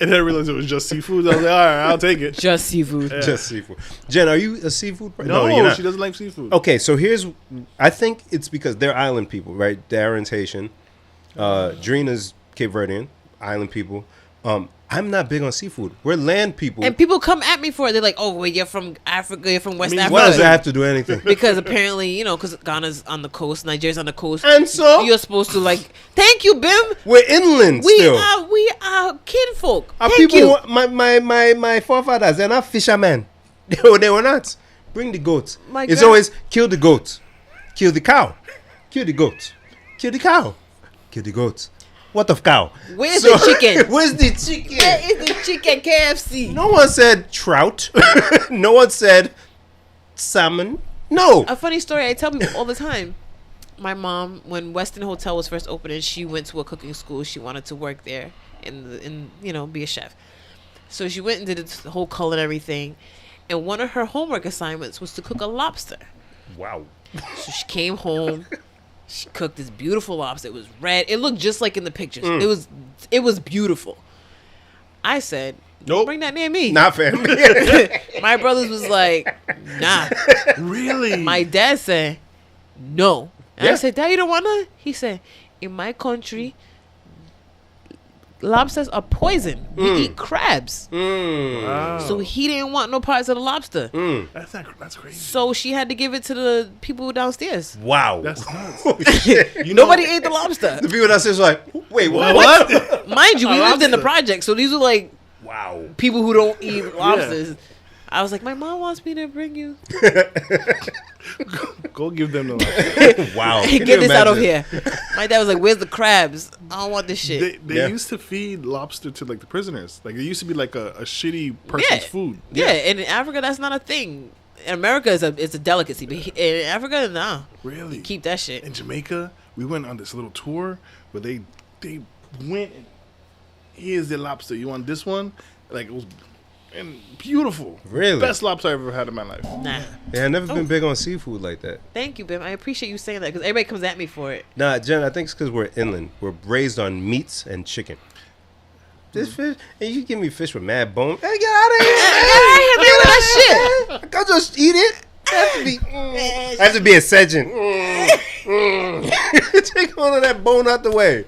And then I realized it was just seafood. I was like, all right, I'll take it. Just seafood. Yeah. Just seafood. Jen, are you a seafood person? No, you're not. she doesn't like seafood. Okay, so I think it's because they're island people, right? Darren's Haitian. Drina's Cape Verdean, island people. I'm not big on seafood. We're land people. And people come at me for it. They're like, oh, wait, you're from Africa. You're from West mean, Africa. What does that have to do with anything? Because apparently, because Ghana's on the coast, Nigeria's on the coast. And so? You're supposed to thank you, Bim. We're inland still. We are kinfolk. Our Thank people, you. my forefathers, they're not fishermen. They were not. Bring the goat. My It's God. always kill the goat, kill the cow, kill the goat, kill the cow, kill the goat. What of cow? Where's the chicken? Where's the chicken? Where is the chicken KFC? No one said trout. No one said salmon. No. A funny story I tell people all the time. My mom, when Westin Hotel was first opening, she went to a cooking school. She wanted to work there and be a chef. So she went and did the whole culinary thing. And one of her homework assignments was to cook a lobster. Wow. So she came home. She cooked this beautiful lobster. It was red. It looked just like in the pictures. It was beautiful. I said, "Don't Nope. bring that near me." Not family. My brothers was like, "Nah." Really? My dad said, "No." And Yeah. I said, "Dad, you don't want to?" He said, "In my country, lobsters are poison. We eat crabs." Wow. So he didn't want no parts of the lobster. That's crazy. So she had to give it to the people downstairs. Wow. That's nuts. Oh, shit. Nobody ate the lobster. The people downstairs were like, wait, what? What? Mind you, we lived in the lobster. project, so these were like Wow. people who don't eat lobsters. I was like, my mom wants me to bring you. Go give them the lobster. Wow. Get Can you this out of imagine? here. My dad was like, where's the crabs? I don't want this shit. They Yeah. used to feed lobster to like the prisoners. Like it used to be like a shitty person's food. Yeah, and in Africa, that's not a thing. In America, it's a delicacy. But in Africa, nah. Really? Keep that shit. In Jamaica, we went on this little tour where they went and here's the lobster. You want this one? Like it was and beautiful. Really? Best lobster I've ever had in my life. Nah. Yeah, I've never been big on seafood like that. Thank you, Bim. I appreciate you saying that because everybody comes at me for it. Nah, Jen, I think it's because we're inland. We're raised on meats and chicken. This fish, and you give me fish with mad bone. Hey, get out of here! Get rid of that I can't just eat it. I have to be a surgeon. Take all of that bone out the way.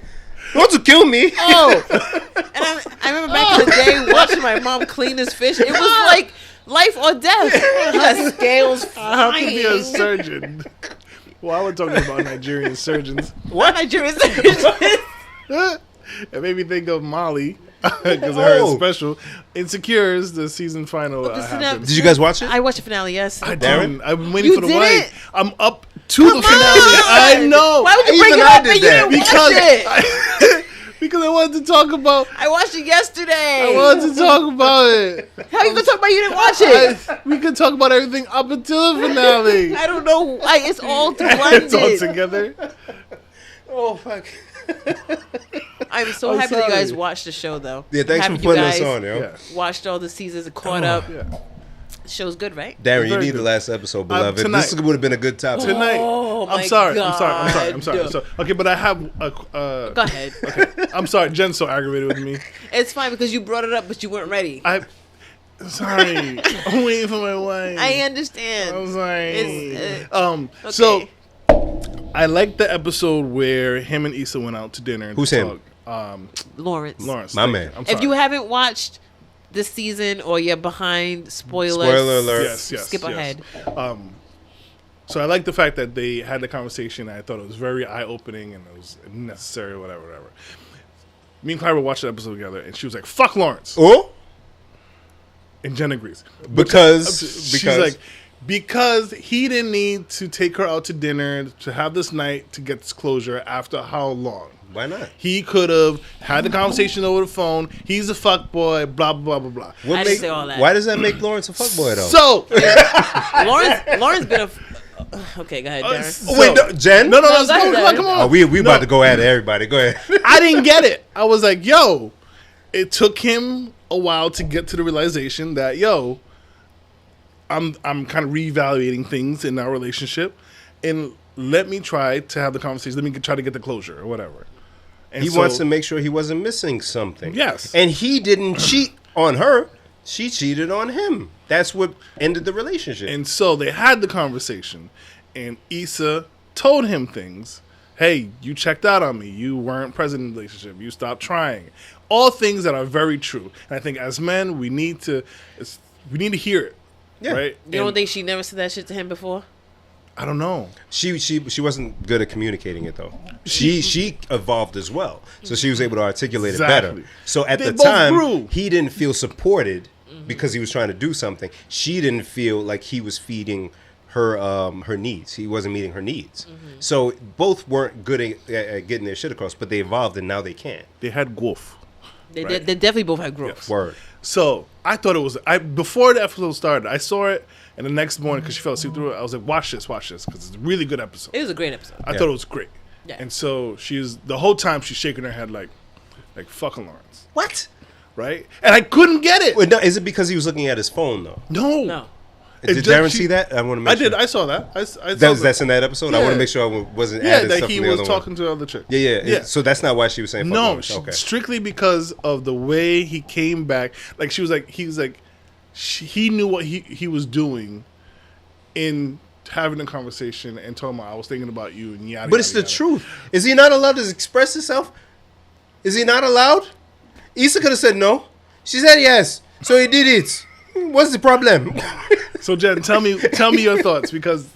You want to kill me? Oh, and I remember back in the day watching my mom clean this fish. It was like life or death. The scales I have to be a flying. surgeon. Well, I was talking about Nigerian surgeons. What Nigerian surgeon? It made me think of Molly because I heard Oh. it's special. Insecures, the season final the happened. Did you guys watch it? I watched the finale. Yes. I Darren? didn't. I've been waiting You for the didn't? wife. I'm up to the Come finale. on! I know. Why would you Even bring it I up did and you that. didn't watch it? Because I wanted to talk about. I watched it yesterday. I wanted to talk about it. How you gonna talk about you didn't watch it? We could talk about everything up until the finale. I don't know why. It's all blended. It's all together. Oh, fuck. I'm so I'm happy that you guys sorry. watched the show, though. Yeah, thanks Happy for you putting us guys on, yo. Yeah. Watched all the seasons, caught up. Yeah. Show's good, right? Darren, you Very need good. the last episode, beloved. tonight. This would have been a good topic. Tonight. Oh, I'm my sorry. God. I'm sorry. Okay, but I have a. Go ahead. Okay. I'm sorry. Jen's so aggravated with me. It's fine because you brought it up, but you weren't ready. Sorry. I'm waiting for my wife. I understand. I'm sorry. It's, okay. So I liked the episode where him and Issa went out to dinner. And Who's him? Lawrence. Lawrence. My thank man. you. I'm sorry. If you haven't watched this season or you're behind, spoilers. Spoiler alert. Yes. Skip ahead. So I like the fact that they had the conversation. I thought it was very eye-opening and it was necessary, whatever. Me and Clyra watched the episode together, and she was like, "Fuck Lawrence," Oh, and Jen agrees. because She's like, because he didn't need to take her out to dinner to have this night to get this closure after how long? why not? He could have had the conversation over the phone. He's a fuck boy. Blah blah blah blah blah. I didn't say all that. Why does that make Lawrence a fuckboy though? So Lawrence been a. Okay, go ahead, Darren. Wait, no, Jen? no, No, let's go go. ahead, Come Darren. on. Oh, we No. about to go at everybody. Go ahead. I didn't get it. I was like, yo, it took him a while to get to the realization that, yo, I'm kind of reevaluating things in our relationship, and let me try to have the conversation. Let me try to get the closure or whatever. And He so- wants to make sure he wasn't missing something. Yes. And he didn't cheat on her. She cheated on him. That's what ended the relationship. And so they had the conversation, and Issa told him things. Hey, you checked out on me. You weren't present in the relationship. You stopped trying. All things that are very true. And I think as men, we need to hear it. Yeah. Right? You don't And think she never said that shit to him before? I don't know. She wasn't good at communicating it though. She evolved as well, so she was able to articulate it Exactly. better. So at They the both time, grew. he didn't feel supported because he was trying to do something. She didn't feel like he was feeding her her needs. He wasn't meeting her needs. So both weren't good at getting their shit across, but they evolved and now they can. They had growth. They Right. they definitely both had growth. Word. So I thought it was. Before the episode started, I saw it, and the next morning, because she fell asleep through it, I was like, watch this, because it's a really good episode. It was a great episode. I thought it was great. Yeah. And so she's the whole time she's shaking her head like fucking Lawrence, What? right? And I couldn't get it. Wait, no, is it because he was looking at his phone though? No. Did Darren see that? I want to make I sure. did. I saw that. I saw That's in that episode. I want Yeah. to make sure I wasn't yeah, adding that stuff he from the was other talking one. to the other chick. Yeah. So that's not why she was saying. Fuck No, Lawrence. Okay. strictly because of the way he came back. Like he was like, he knew what he was doing in having a conversation and told him I was thinking about you and yada. But it's the truth. Is he not allowed to express himself? Is he not allowed? Issa could have said no. She said yes. So he did it. What's the problem? So Jen, tell me your thoughts, because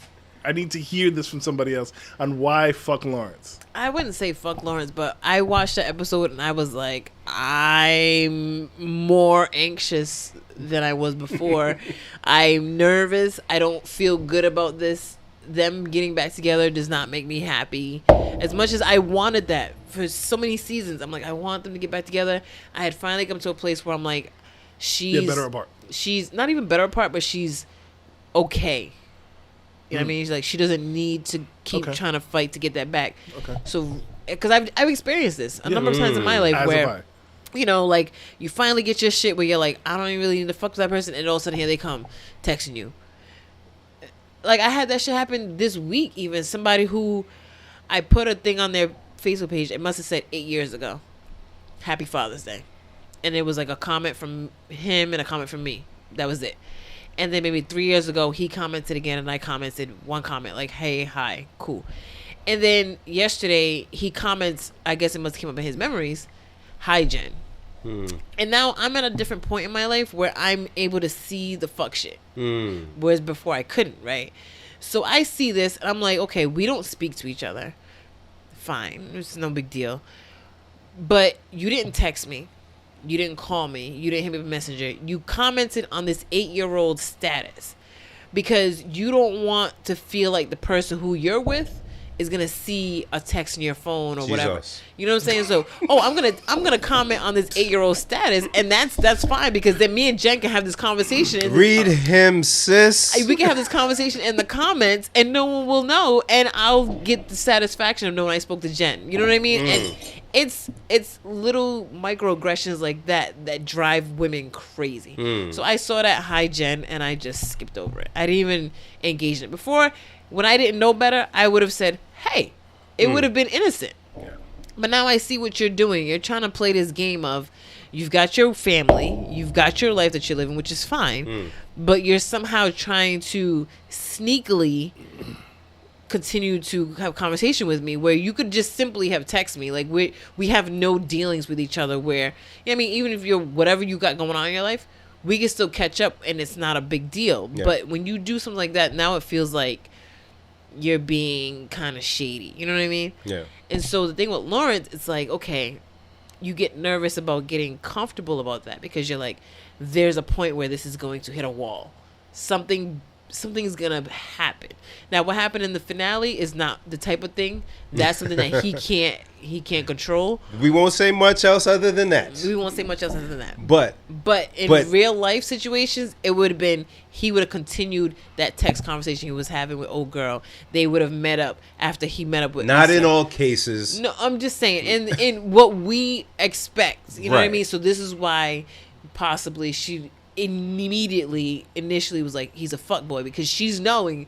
I need to hear this from somebody else on why fuck Lawrence. I wouldn't say fuck Lawrence, but I watched the episode and I was like, I'm more anxious than I was before. I'm nervous. I don't feel good about this. Them getting back together does not make me happy. As much as I wanted that for so many seasons, I'm like, I want them to get back together. I had finally come to a place where I'm like, They're better apart. she's not even better apart, but she's okay. You know what I mean? She's like, she doesn't need to keep Okay. trying to fight to get that back. Okay. So, because I've experienced this a number of times in my life As have where, I. you know, like you finally get your shit where you're like, I don't even really need to fuck with that person, and all of a sudden here they come texting you. Like I had that shit happen this week. Even somebody who I put a thing on their Facebook page. It must have said 8 years ago, Happy Father's Day, and it was like a comment from him and a comment from me. That was it. And then maybe 3 years ago, he commented again, and I commented one comment like, "Hey, hi, cool." And then yesterday, he comments. I guess it must have came up in his memories. Hi, Jen. And now I'm at a different point in my life where I'm able to see the fuck shit, whereas before I couldn't. Right. So I see this, and I'm like, okay, we don't speak to each other. Fine, it's no big deal. But you didn't text me. You didn't call me. You didn't hit me with a messenger. You commented on this 8-year-old status because you don't want to feel like the person who you're with is gonna see a text in your phone or whatever. Jesus. You know what I'm saying? So, I'm gonna comment on this 8-year-old status, and that's fine because then me and Jen can have this conversation. Read him, sis. We can have this conversation in the comments, and no one will know, and I'll get the satisfaction of knowing I spoke to Jen. You know what I mean? it's little microaggressions like that drive women crazy. So I saw that high gen and I just skipped over it. I didn't even engage in it. Before, when I didn't know better, I would have said, hey, it would have been innocent. But now I see what you're doing. You're trying to play this game of, you've got your family, you've got your life that you're living, which is fine, but you're somehow trying to sneakily continue to have conversation with me where you could just simply have text me. Like, we have no dealings with each other where, I mean, even if you're whatever you got going on in your life, we can still catch up and it's not a big deal. Yeah. But when you do something like that, now it feels like you're being kind of shady. You know what I mean? Yeah. And so the thing with Lawrence, it's like, okay, you get nervous about getting comfortable about that because you're like, there's a point where this is going to hit a wall. Something's gonna happen. Now, what happened in the finale is not the type of thing. That's something that he can't control. We won't say much else other than that. But in real life situations, it would have been, he would have continued that text conversation he was having with old girl. They would have met up after he met up with. Not in all cases. No, I'm just saying in what we expect. You know what I mean? So this is why possibly she initially was like, he's a fuckboy, because she's knowing,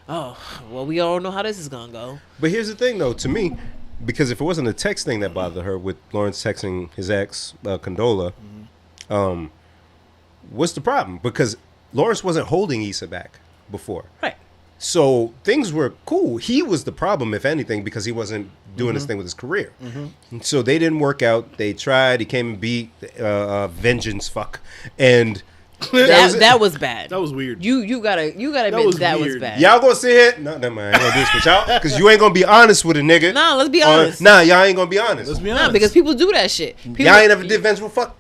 oh, well, we all know how this is gonna go. But here's the thing, though, to me, because if it wasn't a text thing that bothered her with Lawrence texting his ex, Condola, what's the problem? Because Lawrence wasn't holding Issa back before. Right. So things were cool. He was the problem, if anything, because he wasn't doing this thing with his career. So they didn't work out. They tried. He came and beat Vengeance fuck. And that was bad. That was weird. You gotta admit that was bad. Y'all gonna sit here? No, never mind. I ain't gonna do this with y'all because you ain't gonna be honest with a nigga. Nah, let's be honest. Y'all ain't gonna be honest. Let's be honest. Nah, because people do that shit. Y'all ain't never did vengeful fuck.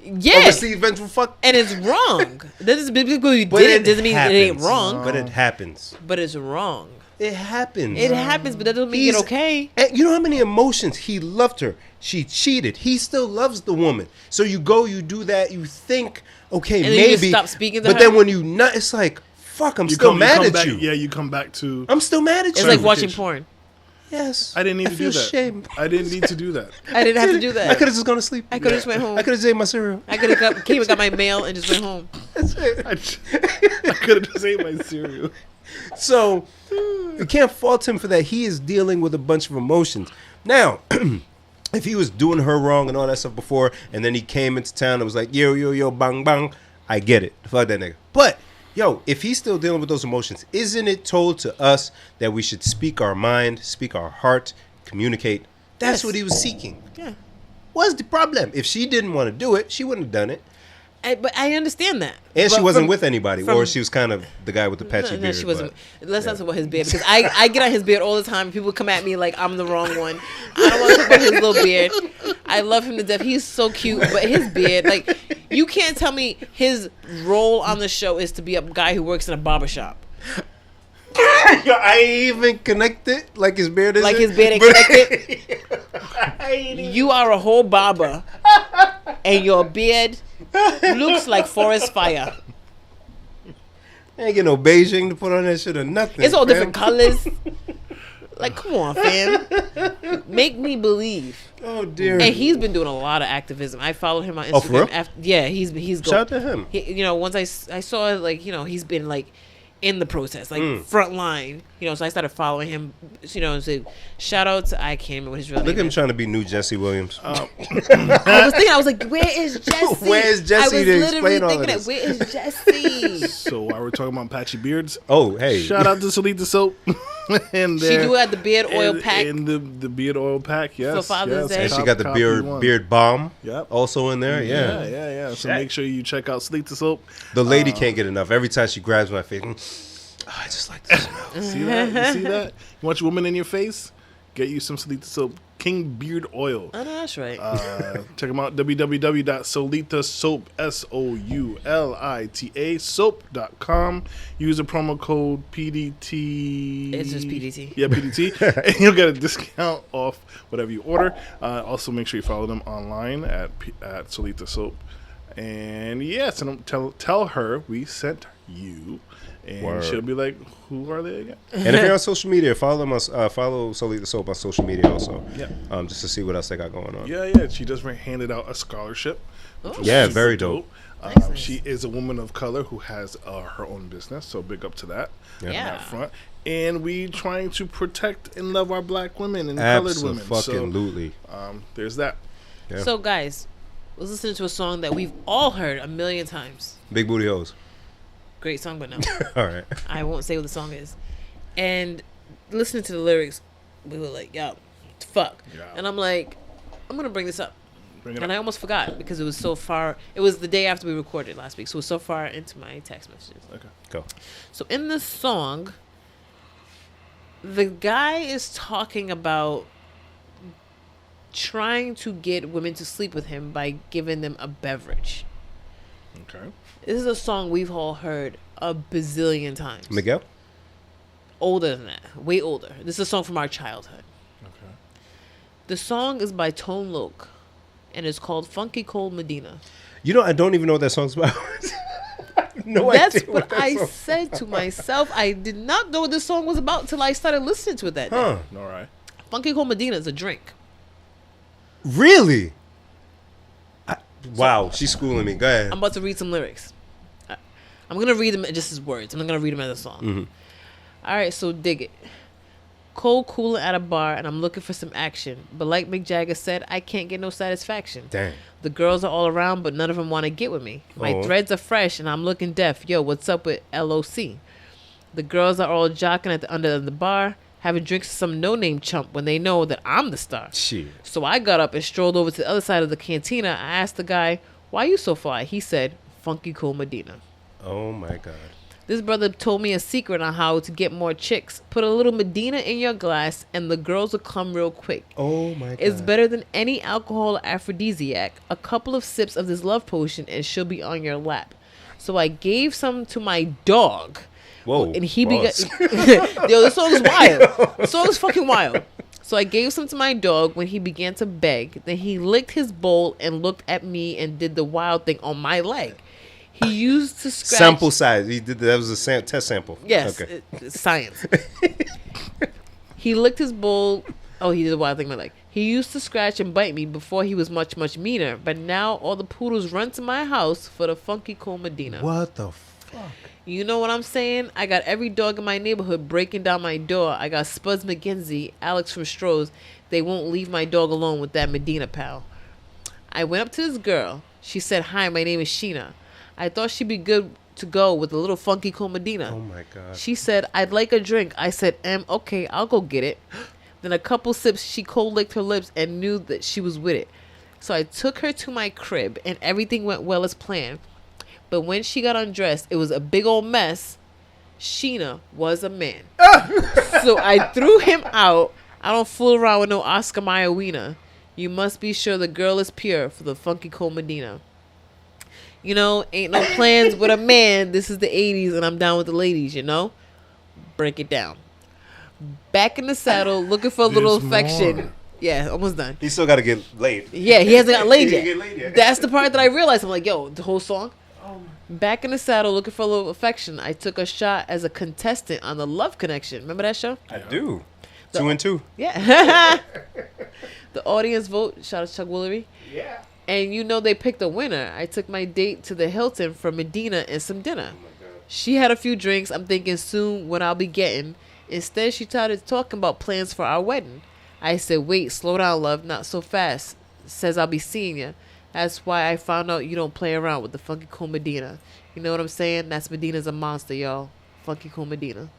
Yeah. Overseas vengeful fuck. And it's wrong. That is because you did it doesn't mean it ain't wrong. But it happens. But it's wrong. It happens. It happens, but that doesn't mean it's okay. You know how many emotions? He loved her. She cheated. He still loves the woman. So you go, you do that, you think, okay, and maybe. You just stop speaking to her. But then when you not, it's like, fuck, I'm still mad at you. Yeah, you come back to. I'm still mad at you. It's like watching porn. Yes. I didn't need to do that. Shame. I didn't need to do that. I didn't have to do that. I could have just gone to sleep. I could have just went home. I could have just ate my cereal. I could have came and got my mail and just went home. That's it. I could have just ate my cereal. So you can't fault him for that. He is dealing with a bunch of emotions. Now, if he was doing her wrong and all that stuff before, and then he came into town and was like, yo, bang, bang, I get it. Fuck that nigga. But, yo, if he's still dealing with those emotions, isn't it told to us that we should speak our mind, speak our heart, communicate? That's what he was seeking. Yeah. What's the problem? If she didn't want to do it, she wouldn't have done it. But I understand that. And she wasn't with anybody, or she was kind of the guy with the patchy beard. No, she wasn't. Let's not talk about his beard, because I get on his beard all the time. People come at me like I'm the wrong one. I don't want to talk about his little beard. I love him to death. He's so cute, but his beard, like, you can't tell me his role on the show is to be a guy who works in a barbershop. Yo, I ain't even connected. Like his beard is. Like his beard ain't connected. You are a whole barber, and your beard looks like forest fire. Ain't get no Beijing to put on that shit or nothing. It's all different colors. Like, come on, fam. Make me believe. Oh dear. And he's been doing a lot of activism. I followed him on Instagram. Oh, for real? Yeah, he's shout out to him. Once I saw, like, he's been like in the protest, like front line, so I started following him, so shout out to, I can't remember what his real name is. Look at him trying to be new Jesse Williams. I was like, where is Jesse? Where's Jesse? I was literally thinking that, where is Jesse? So while we're talking about patchy beards, hey, shout out to Salita Soap. And she do have the beard oil pack. And the beard oil pack, yes. For Father's Day. And she got the beard balm also in there, yeah. So make sure you check out Salita Soap. The lady can't get enough. Every time she grabs my face, I just like the smell. See that? You see that? You want your woman in your face? Get you some Salita Soap King Beard Oil. Oh, no, that's right. Check them out, www.solitasoap, SOULITA, soap.com. Use the promo code PDT. It's just PDT. Yeah, PDT. And you'll get a discount off whatever you order. Also, make sure you follow them online at Solita Soap. And yes, tell her we sent you. And Word. she'll be like, who are they again? And if you're on social media, follow them. Follow Solely the Soap on social media also. Yeah. Just to see what else they got going on. Yeah. She just handed out a scholarship. which was Yeah, super very dope. Nice. She is a woman of color who has her own business, so big up to that. Yeah. On Yeah. that front. And we trying to protect and love our black women and colored women. So Absolutely. there's that. Yeah. So, guys, let's listen to a song that we've all heard a million times. Big booty hoes. Great song, but no. All right. I won't say what the song is. And listening to the lyrics, we were like, yo, fuck. Yeah. And I'm like, I'm going to bring this up. Bring it And I up. almost forgot because it was so far. It was the day after we recorded last week. So it was so far into my text messages. Okay. Go. So in this song, the guy is talking about trying to get women to sleep with him by giving them a beverage. Okay. This is a song we've all heard a bazillion times. Miguel? Older than that. Way older. This is a song from our childhood. Okay. The song is by Tone Loc, and it's called Funky Cold Medina. You know, I don't even know what that song's about. No That's idea what that I song- said to myself. I did not know what this song was about till I started listening to it that day. Huh. All right. Funky Cold Medina is a drink. Really? Wow, she's schooling me. Go ahead. I'm about to read some lyrics. I'm going to read them just as words. I'm not going to read them as a song. Mm-hmm. All right, so dig it. Cold cooling at a bar, and I'm looking for some action. But like Mick Jagger said, I can't get no satisfaction. Dang. The girls are all around, but none of them want to get with me. My Oh. threads are fresh, and I'm looking deaf. Yo, what's up with LOC? The girls are all jocking at the under of the bar, having drinks with some no-name chump when they know that I'm the star. Shit. So I got up and strolled over to the other side of the cantina. I asked the guy, why you so fly? He said, Funky Cool Medina. Oh my God. This brother told me a secret on how to get more chicks. Put a little Medina in your glass and the girls will come real quick. Oh my God. It's better than any alcohol or aphrodisiac. A couple of sips of this love potion and she'll be on your lap. So I gave some to my dog. Whoa. And he began. pause. Yo, this song is wild. This song is fucking wild. So I gave some to my dog when he began to beg. Then he licked his bowl and looked at me and did the wild thing on my leg. He used to scratch. Sample size. He did that was a test sample. Yes, Okay. it's science. He licked his bowl. Oh, he did the wild thing on my leg. He used to scratch and bite me before he was much, much meaner. But now all the poodles run to my house for the Funky Cool Medina. What the fuck? You know what I'm saying? I got every dog in my neighborhood breaking down my door. I got Spuds McKenzie, Alex from Stroh's. They won't leave my dog alone with that Medina pal. I went up to this girl. She said, hi, my name is Sheena. I thought she'd be good to go with a little Funky Cool Medina. Oh my God. She said, I'd like a drink. I said, okay, I'll go get it. Then a couple sips, she cold licked her lips and knew that she was with it. So I took her to my crib and everything went well as planned. But when she got undressed, it was a big old mess. Sheena was a man. So I threw him out. I don't fool around with no Oscar Mayer wiener. You must be sure the girl is pure for the Funky Cool Medina. You know, ain't no plans with a man. This is the 80s and I'm down with the ladies, you know? Break it down. Back in the saddle, looking for a little There's affection. more. Yeah, almost done. He still got to get laid. Yeah, he hasn't got laid He yet. didn't get laid yet. That's the part that I realized. I'm like, yo, the whole song. Back in the saddle, looking for a little affection. I took a shot as a contestant on the Love Connection. Remember that show? I do. The- 2 and 2. Yeah. The audience vote. Shout out to Chuck Woolery. Yeah. And you know they picked a winner. I took my date to the Hilton for Medina and some dinner. She had a few drinks. I'm thinking soon what I'll be getting. Instead, she started talking about plans for our wedding. I said, wait, slow down, love. Not so fast. Says I'll be seeing you. That's why I found out you don't play around with the Funky Cool Medina. You know what I'm saying? That's Medina's a monster, y'all. Funky Cool Medina.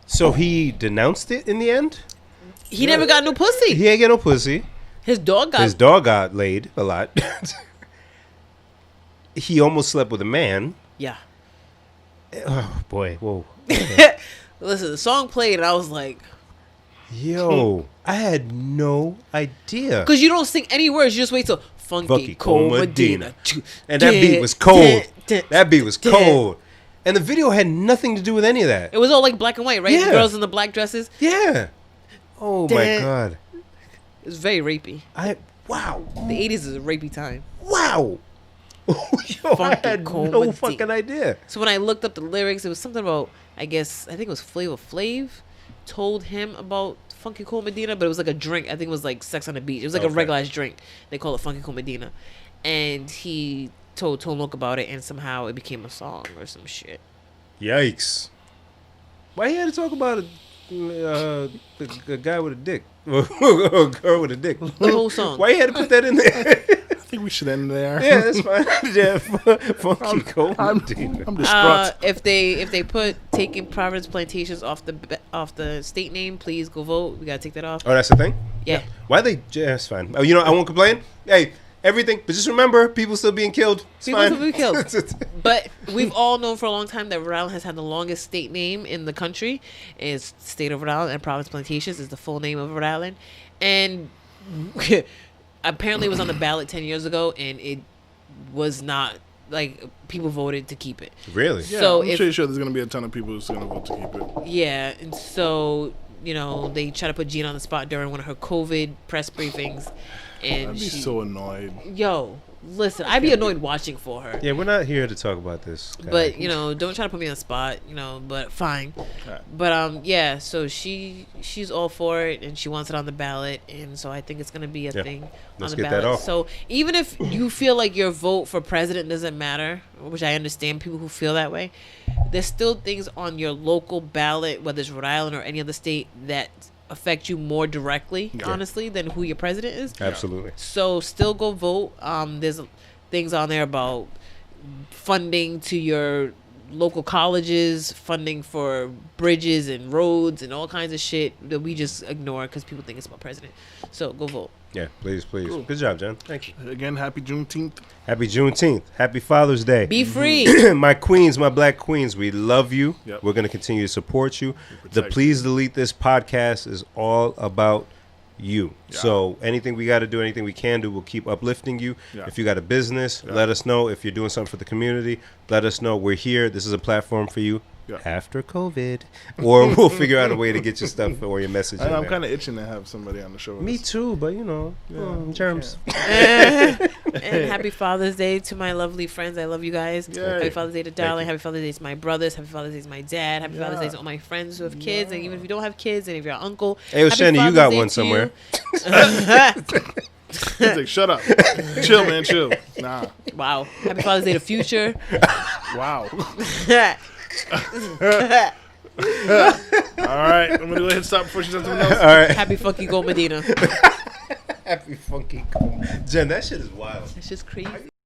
So he denounced it in the end? He never got no pussy. He ain't get no pussy. His dog got... His dog got laid a lot. He almost slept with a man. Yeah. Oh, boy. Whoa. Listen, the song played and I was like... Yo, I had no idea. Because you don't sing any words. You just wait till... Funky Cool Medina. And that beat was cold. That beat was cold. And the video had nothing to do with any of that. It was all like black and white, right? Yeah. The girls in the black dresses. Yeah. Oh, my God. It was very rapey. Wow. The 80s is a rapey time. Wow. Yo, I Funky had Cold no Medina. fucking idea. So when I looked up the lyrics, it was something about, I think it was Flavor Flav told him about Funky Cold Medina, but it was like a drink. I think it was like Sex on the Beach. It was like a regularized drink. They call it Funky Cold Medina. And he told Tone Loc about it, and somehow it became a song or some shit. Yikes. Why he had to talk about a guy with a dick? Or a girl with a dick? The whole song. Why he had to put that in there? I think we should end there. Yeah, that's fine. Yeah, Funky Cold I'm Medina. distraught. If they put taking Providence Plantations off the state name, please go vote. We gotta take that off. Oh, that's the thing? Yeah. Why they... Yeah, that's fine. Oh, I won't complain. Hey, everything. But just remember, people still being killed. It's People fine. still being killed. But we've all known for a long time that Rhode Island has had the longest state name in the country. It's State of Rhode Island, and Providence Plantations is the full name of Rhode Island. And apparently it was on the ballot 10 years ago, and it was not, like, people voted to keep it. Really? Yeah, So I'm if- sure there's going to be a ton of people who's going to vote to keep it. Yeah, and so, they try to put Gina on the spot during one of her COVID press briefings. And I'd be so annoyed. Yo, listen, I'd be annoyed watching for her. Yeah, we're not here to talk about this. guy. But don't try to put me on the spot, but fine. But yeah, so she's all for it, and she wants it on the ballot, and so I think it's gonna be a thing Let's on the get that ballot. off. So even if you feel like your vote for president doesn't matter, which I understand people who feel that way, there's still things on your local ballot, whether it's Rhode Island or any other state, that affect you more directly, honestly, than who your president is. Absolutely. So still go vote. There's things on there about funding to your local colleges, funding for bridges and roads and all kinds of shit that we just ignore because people think it's about president. So go vote. Yeah, please. Cool. Good job, Jen. Thank you. Again, happy Juneteenth. Happy Juneteenth. Happy Father's Day. Be free. My queens, my black queens, we love you. Yep. We're going to continue to support you. The protect Please Delete This podcast is all about you. Yeah. So anything we got to do, anything we can do, we'll keep uplifting you. Yeah. If you got a business, Yeah. let us know. If you're doing something for the community, let us know. We're here. This is a platform for you. Yeah. After COVID, or we'll figure out a way to get your stuff or your message. in I'm there. kind of itching to have somebody on the show. with Me us. too, but germs. And happy Father's Day to my lovely friends. I love you guys. Yay. Happy Father's Day to Darling. you. Happy Father's Day to my brothers. Happy Father's Day to my dad. Happy Father's Day to all my friends who have kids. And even if you don't have kids, and if you're an uncle, Hey, yo, happy Shandy, you Father's got Day one to somewhere. He's like, shut up. Chill, man, chill. Nah. Wow. Happy Father's Day to Future. Wow. All right. I'm going to go ahead and stop before she says something else. All right. Happy fucking Gold Medina. Happy funky. Jen, that shit is wild. It's just crazy.